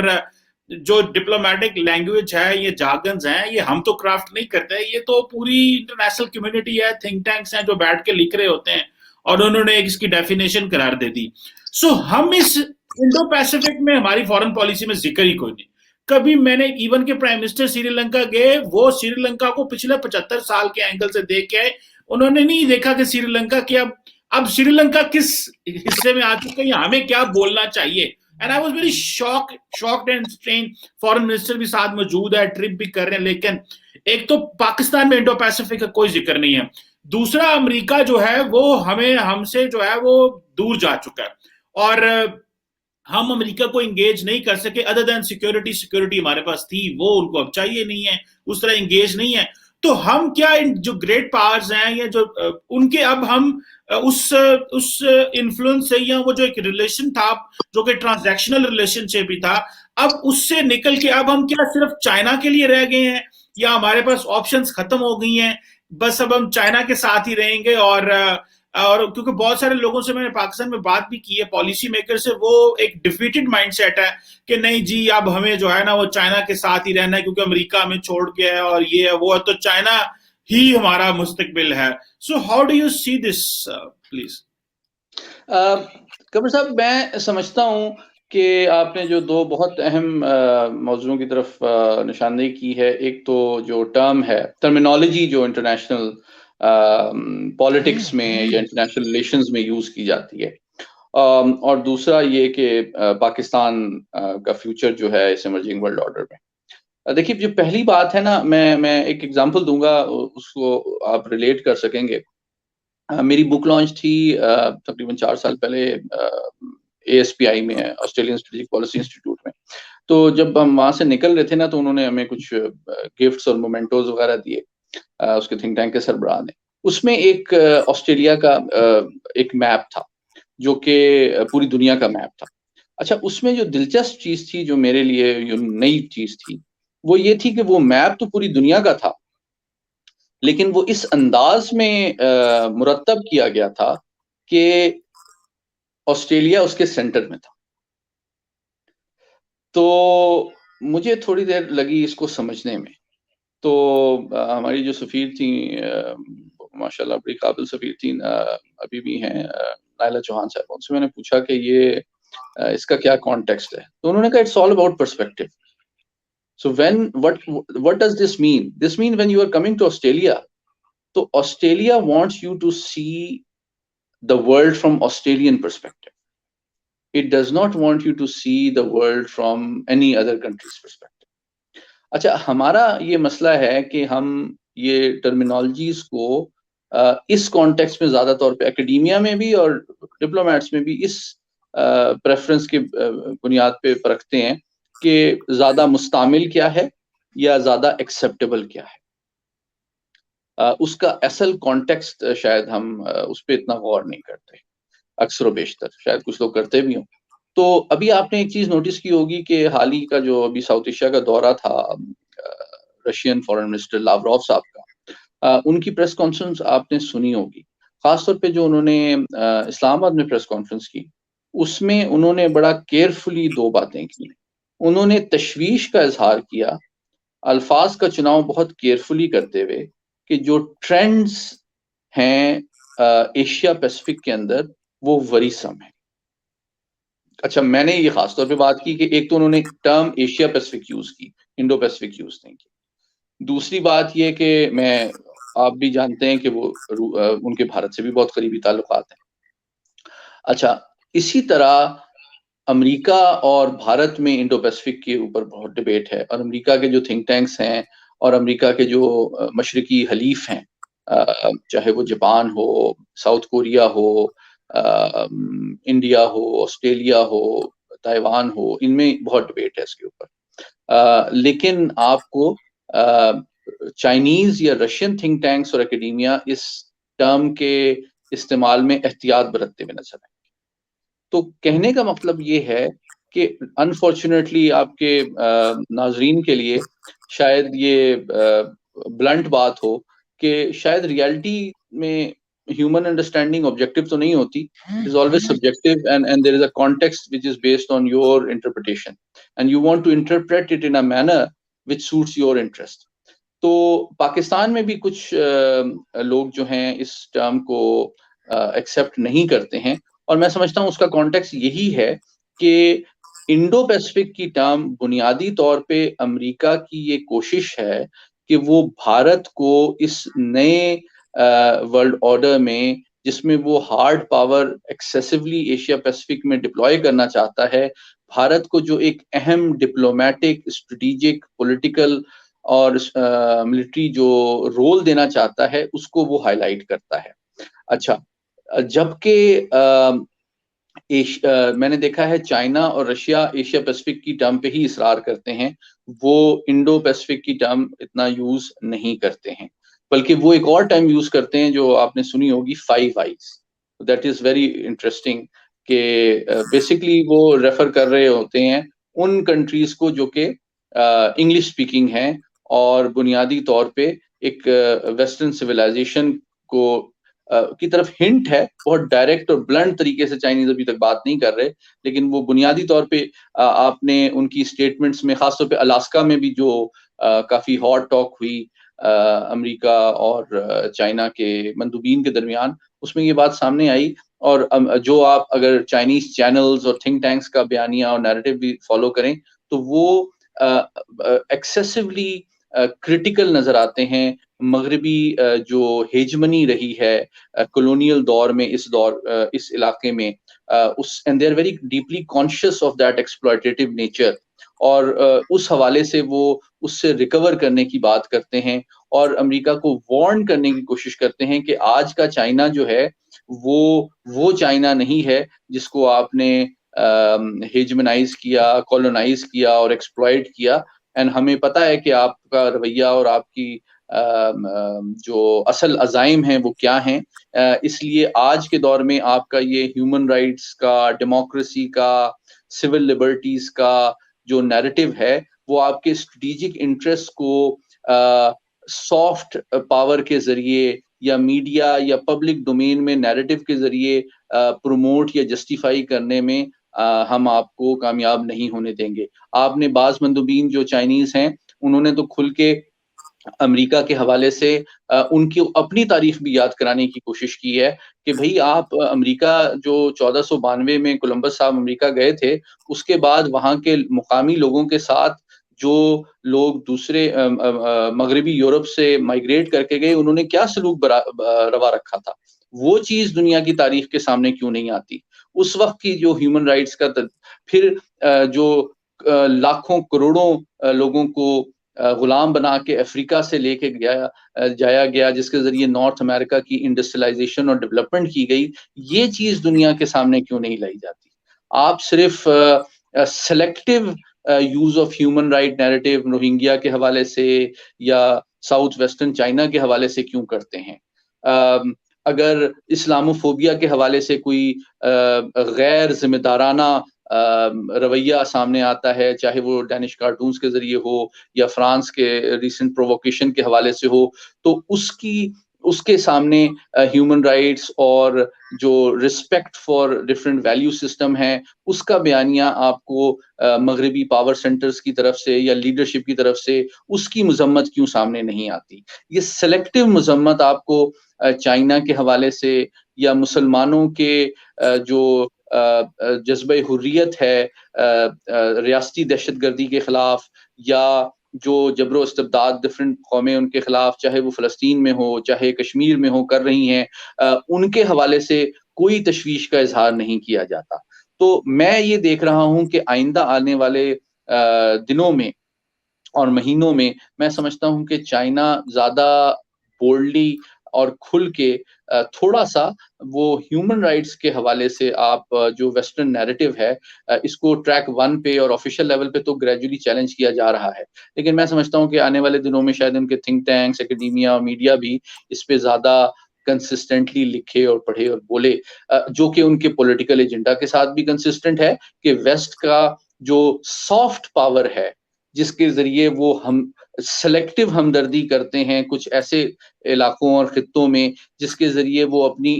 جو ڈپلومیٹک لینگویج ہے، یہ جارگنز ہیں، یہ ہم تو کرافٹ نہیں کرتے، یہ تو پوری انٹرنیشنل کمیونٹی ہے، تھنک ٹینکس ہیں جو بیٹھ کے لکھ رہے ہوتے ہیں اور انہوں نے اس کی ڈیفینیشن قرار دے دی. سو ہم اس انڈو پیسیفک میں ہماری فورن پالیسی میں ذکر ہی کوئی نہیں. کبھی میں نے ایون کے پرائم منسٹر سری لنکا گئے، وہ سری لنکا کو پچھلے 75 سال کے اینگل سے دیکھ کے آئے، انہوں نے نہیں دیکھا کہ سری لنکا کے اب سری لنکا کس حصے میں آ چکا ہے، ہمیں کیا بولنا چاہیے. And I was very shocked and strange. Foreign minister بھی ساتھ موجود ہے، ٹرپ بھی کر رہے ہیں، لیکن ایک تو پاکستان میں انڈو پیسیفک کا کوئی ذکر نہیں ہے، دوسرا امریکہ جو ہے وہ ہم سے جو ہے وہ دور جا چکا ہے، اور ہم امریکہ کو انگیج نہیں کر سکے ادر دین سیکورٹی ہمارے پاس تھی، وہ ان کو اب چاہیے نہیں ہے، اس طرح انگیج نہیں ہے. تو ہم کیا جو گریٹ پاورز ہیں یا جو ان کے اب ہم اس انفلوئنس سے، یا وہ جو ایک ریلیشن تھا جو کہ ٹرانزیکشنل ریلیشن شپ ہی تھا، اب اس سے نکل کے اب ہم کیا صرف چائنا کے لیے رہ گئے ہیں، یا ہمارے پاس آپشنز ختم ہو گئی ہیں، بس اب ہم چائنا کے ساتھ ہی رہیں گے. اور کیونکہ بہت سارے لوگوں سے میں نے پاکستان میں بات بھی کی ہے، پالیسی میکر سے، وہ ایک ڈیفیٹڈ مائنڈ سیٹ ہے کہ نہیں جی اب ہمیں جو ہے نا وہ چائنا کے ساتھ ہی رہنا ہے، کیونکہ امریکہ ہمیں چھوڑ کے ہے اور یہ ہے وہ ہے، تو چائنا ہی ہمارا مستقبل ہے. So how do you see this please? Qamar صاحب، میں سمجھتا ہوں کہ آپ نے جو دو بہت اہم موضوعوں کی طرف نشاندہی کی ہے، ایک تو جو ٹرم ہے، ٹرمینالوجی جو انٹرنیشنل پالیٹکس میں یا انٹرنیشنل ریلیشنز میں یوز کی جاتی ہے، اور دوسرا یہ کہ پاکستان کا فیوچر جو ہے اس ایمرجنگ ورلڈ آرڈر میں. دیکھیے، جو پہلی بات ہے نا، میں ایک ایگزامپل دوں گا، اس کو آپ ریلیٹ کر سکیں گے. میری بک لانچ تھی تقریباً 4 سال پہلے ASPI میں، آسٹریلین اسٹریٹجک پالیسی انسٹیٹیوٹ میں. تو جب ہم وہاں سے نکل رہے تھے نا، تو انہوں نے ہمیں کچھ گفٹس اور مومنٹوز وغیرہ دیے اس کے تھنک ٹینک کے سربراہ نے. اس میں ایک آسٹریلیا کا ایک میپ تھا جو کہ پوری دنیا کا میپ تھا. اچھا، اس میں جو دلچسپ چیز تھی، جو میرے لیے نئی چیز تھی، وہ یہ تھی کہ وہ میپ تو پوری دنیا کا تھا، لیکن وہ اس انداز میں مرتب کیا گیا تھا کہ آسٹریلیا اس کے سینٹر میں تھا. تو مجھے تھوڑی دیر لگی اس کو سمجھنے میں. تو ہماری جو سفیر تھیں، ماشاءاللہ بڑی قابل سفیر تھیں، ابھی بھی ہیں، نائلہ چوہان صاحب، ان سے میں نے پوچھا کہ یہ اس کا کیا کانٹیکسٹ ہے. تو انہوں نے کہا it's all about perspective. So what does this mean? This means when you are coming to Australia, so Australia wants you to see the world from Australian perspective. It does not want you to see the world from any other country's perspective. اچھا، ہمارا یہ مسئلہ ہے کہ ہم یہ terminologies کو اس context میں زیادہ طور پہ اکیڈیمیا میں بھی اور ڈپلومیٹس میں بھی اس پریفرنس کے بنیاد پہ پرکھتے ہیں کہ زیادہ مستعمل کیا ہے یا زیادہ ایکسیپٹیبل کیا ہے. اس کا اصل کانٹیکسٹ شاید ہم اس پہ اتنا غور نہیں کرتے، اکثر و بیشتر، شاید کچھ لوگ کرتے بھی ہوں. تو ابھی آپ نے ایک چیز نوٹس کی ہوگی کہ حال ہی کا جو ابھی ساؤتھ ایشیا کا دورہ تھا رشین فارن منسٹر لاوروف صاحب کا، ان کی پریس کانفرنس آپ نے سنی ہوگی. خاص طور پہ جو انہوں نے اسلام آباد میں پریس کانفرنس کی، اس میں انہوں نے بڑا کیئرفلی دو باتیں کی. انہوں نے تشویش کا اظہار کیا، الفاظ کا چناؤ بہت کیئرفلی کرتے ہوئے، کہ جو ٹرینڈز ہیں ایشیا پیسفک کے اندر وہ وریسم ہیں. اچھا، میں نے یہ خاص طور پہ بات کی کہ ایک تو انہوں نے ٹرم ایشیا پیسفک یوز کی، انڈو پیسفک یوز نہیں کی. دوسری بات یہ کہ آپ بھی جانتے ہیں کہ وہ ان کے بھارت سے بھی بہت قریبی تعلقات ہیں. اچھا، اسی طرح امریکہ اور بھارت میں انڈو پیسفک کے اوپر بہت ڈبیٹ ہے، اور امریکہ کے جو تھنک ٹینکس ہیں اور امریکہ کے جو مشرقی حلیف ہیں، چاہے وہ جاپان ہو، ساؤتھ کوریا ہو، انڈیا ہو، آسٹریلیا ہو، تائیوان ہو، ان میں بہت ڈبیٹ ہے اس کے اوپر. لیکن آپ کو چائنیز یا رشین تھنک ٹینکس اور اکیڈیمیا اس ٹرم کے استعمال میں احتیاط برتتے ہوئے نظر آئے. تو کہنے کا مطلب یہ ہے کہ انفارچونیٹلی آپ کے ناظرین کے لیے شاید یہ بلنٹ بات ہو کہ شاید ریالٹی میں ہیومن انڈرسٹینڈنگ آبجیکٹو تو نہیں ہوتی. It is always subjective, and there is a context which is based on your interpretation, and you want to interpret it in a manner which suits your interest. تو پاکستان میں بھی کچھ لوگ جو ہیں اس ٹرم کو ایکسیپٹ نہیں کرتے ہیں، اور میں سمجھتا ہوں اس کا کانٹیکس یہی ہے کہ انڈو پیسفک کی ٹرم بنیادی طور پہ امریکہ کی یہ کوشش ہے کہ وہ بھارت کو اس نئے ورلڈ آرڈر میں، جس میں وہ ہارڈ پاور ایکسیسولی ایشیا پیسفک میں ڈپلوائے کرنا چاہتا ہے، بھارت کو جو ایک اہم ڈپلومیٹک، اسٹریٹجک، پولیٹیکل اور ملٹری جو رول دینا چاہتا ہے، اس کو وہ ہائی لائٹ کرتا ہے. اچھا، جبکہ میں نے دیکھا ہے چائنا اور رشیا ایشیا پیسفک کی ٹرم پہ ہی اصرار کرتے ہیں، وہ انڈو پیسفک کی ٹرم اتنا یوز نہیں کرتے ہیں، بلکہ وہ ایک اور ٹرم یوز کرتے ہیں جو آپ نے سنی ہوگی، 5 eyes. That is very interesting کہ بیسکلی وہ ریفر کر رہے ہوتے ہیں ان کنٹریز کو جو کہ انگلش اسپیکنگ ہیں اور بنیادی طور پہ ایک ویسٹرن سویلائزیشن کو کی طرف ہنٹ ہے. بہت ڈائریکٹ اور بلنٹ طریقے سے چائنیز ابھی تک بات نہیں کر رہے، لیکن وہ بنیادی طور پہ آپ نے ان کی اسٹیٹمنٹس میں، خاص طور پہ الاسکا میں بھی جو کافی ہاٹ ٹاک ہوئی امریکہ اور چائنا کے مندوبین کے درمیان، اس میں یہ بات سامنے آئی. اور جو آپ اگر چائنیز چینلز اور تھنک ٹینکس کا بیانیہ اور نیریٹو بھی فالو کریں تو وہ ایکسیسولی کرٹیکل نظر آتے ہیں مغربی جو ہیجمنی رہی ہے کولونیل دور میں، اس علاقے میں، and they are very deeply conscious of that exploitative nature. اور اس حوالے سے وہ اس سے ریکور کرنے کی بات کرتے ہیں اور امریکہ کو وارن کرنے کی کوشش کرتے ہیں کہ آج کا چائنا جو ہے وہ چائنا نہیں ہے جس کو آپ نے ہیجمنائز کیا، کولونائز کیا اور ایکسپلائٹ کیا. اینڈ ہمیں پتہ ہے کہ آپ کا رویہ اور آپ کی جو اصل عزائم ہیں وہ کیا ہیں. اس لیے آج کے دور میں آپ کا یہ ہیومن رائٹس کا، ڈیموکریسی کا، سول لبرٹیز کا جو نیریٹو ہے، وہ آپ کے اسٹریٹجک انٹرسٹ کو سافٹ پاور کے ذریعے یا میڈیا یا پبلک ڈومین میں نیریٹو کے ذریعے پروموٹ یا جسٹیفائی کرنے میں ہم آپ کو کامیاب نہیں ہونے دیں گے. آپ نے بعض مندوبین جو چائنیز ہیں انہوں نے تو کھل کے امریکہ کے حوالے سے ان کی اپنی تاریخ بھی یاد کرانے کی کوشش کی ہے کہ بھئی آپ امریکہ جو 1492 میں کولمبس صاحب امریکہ گئے تھے، اس کے بعد وہاں کے مقامی لوگوں کے ساتھ جو لوگ دوسرے مغربی یورپ سے مائگریٹ کر کے گئے، انہوں نے کیا سلوک روا رکھا تھا، وہ چیز دنیا کی تاریخ کے سامنے کیوں نہیں آتی. اس وقت کی جو ہیومن رائٹس کا پھر جو لاکھوں کروڑوں لوگوں کو غلام بنا کے افریقہ سے لے کے جایا گیا، جس کے ذریعے نارتھ امریکہ کی انڈسٹریلائزیشن اور ڈیولپمنٹ کی گئی، یہ چیز دنیا کے سامنے کیوں نہیں لائی جاتی. آپ صرف selective use of human right narrative Rohingya کے حوالے سے یا ساؤتھ ویسٹرن چائنا کے حوالے سے کیوں کرتے ہیں. اگر اسلاموفوبیا کے حوالے سے کوئی غیر ذمہ دارانہ رویہ سامنے آتا ہے، چاہے وہ ڈینش کارٹونز کے ذریعے ہو یا فرانس کے ریسنٹ پرووکیشن کے حوالے سے ہو، تو اس کے سامنے ہیومن رائٹس اور جو respect for different value system ہے، اس کا بیانیہ آپ کو مغربی پاور سینٹرز کی طرف سے یا لیڈرشپ کی طرف سے اس کی مذمت کیوں سامنے نہیں آتی. یہ سلیکٹیو مذمت آپ کو چائنا کے حوالے سے یا مسلمانوں کے جو جذبہ حریت ہے ریاستی دہشت گردی کے خلاف، یا جو جبر و استبداد ڈفرینٹ قومیں ان کے خلاف، چاہے وہ فلسطین میں ہو چاہے کشمیر میں ہو، کر رہی ہیں، ان کے حوالے سے کوئی تشویش کا اظہار نہیں کیا جاتا. تو میں یہ دیکھ رہا ہوں کہ آئندہ آنے والے دنوں میں اور مہینوں میں میں سمجھتا ہوں کہ چائنا زیادہ بولڈلی اور کھل کے تھوڑا سا وہ ہیومن رائٹس کے حوالے سے آپ جو ویسٹرن نیریٹو ہے اس کو ٹریک 1 پہ اور آفیشیل لیول پہ تو گریجولی چیلنج کیا جا رہا ہے، لیکن میں سمجھتا ہوں کہ آنے والے دنوں میں شاید ان کے تھنک ٹینکس، اکیڈیمیا اور میڈیا بھی اس پہ زیادہ کنسسٹنٹلی لکھے اور پڑھے اور بولے، جو کہ ان کے پولیٹیکل ایجنڈا کے ساتھ بھی کنسسٹنٹ ہے کہ ویسٹ کا جو سافٹ پاور ہے جس کے ذریعے وہ ہم سلیکٹو ہمدردی کرتے ہیں کچھ ایسے علاقوں اور خطوں میں جس کے ذریعے وہ اپنی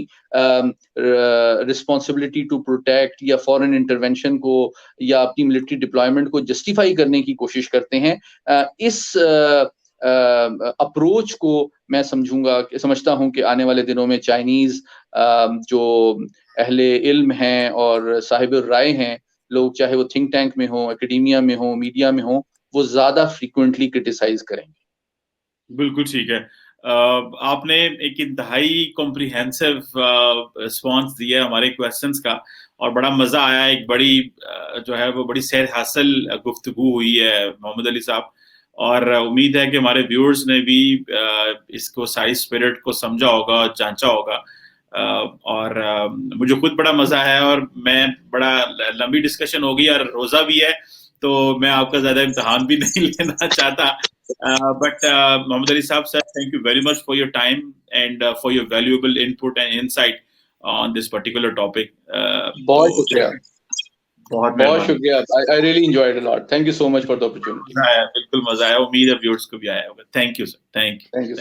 رسپانسبلٹی ٹو پروٹیکٹ یا فورن انٹرونشن کو یا اپنی ملٹری ڈپلائمنٹ کو جسٹیفائی کرنے کی کوشش کرتے ہیں، اس اپروچ کو میں سمجھتا ہوں کہ آنے والے دنوں میں چائنیز جو اہل علم ہیں اور صاحب الرائے ہیں لوگ، چاہے وہ تھنک ٹینک میں ہوں، اکیڈیمیا میں ہوں، میڈیا میں ہوں، وہ زیادہ فریکوینٹلی کرٹیسائز کریں گے۔ بالکل ٹھیک ہے، آپ نے ایک انتہائی کمپریہنسو رسپانس دیا ہے ہمارے کویسچنس کا، اور بڑا مزہ آیا، ایک بڑی جو ہے وہ بڑی سیر حاصل گفتگو ہوئی ہے محمد علی صاحب، اور امید ہے کہ ہمارے ویورز نے بھی اس کو ساری اسپرٹ کو سمجھا ہوگا، جانچا ہوگا، اور مجھے خود بڑا مزہ ہے، اور میں بڑا لمبی ڈسکشن ہوگی اور روزہ بھی ہے تو میں آپ کا زیادہ امتحان بھی نہیں لینا چاہتا، but Mohammad Ali Saab sir, thank you very much for your time and for your valuable input and insight on this particular topic. بہت شکریہ، بہت بہت شکریہ، I really enjoyed a lot. Thank you so much for the opportunity. بالکل مزہ آیا، امید ہے ویورز کو بھی آیا ہوگا. Thank you sir, thank you.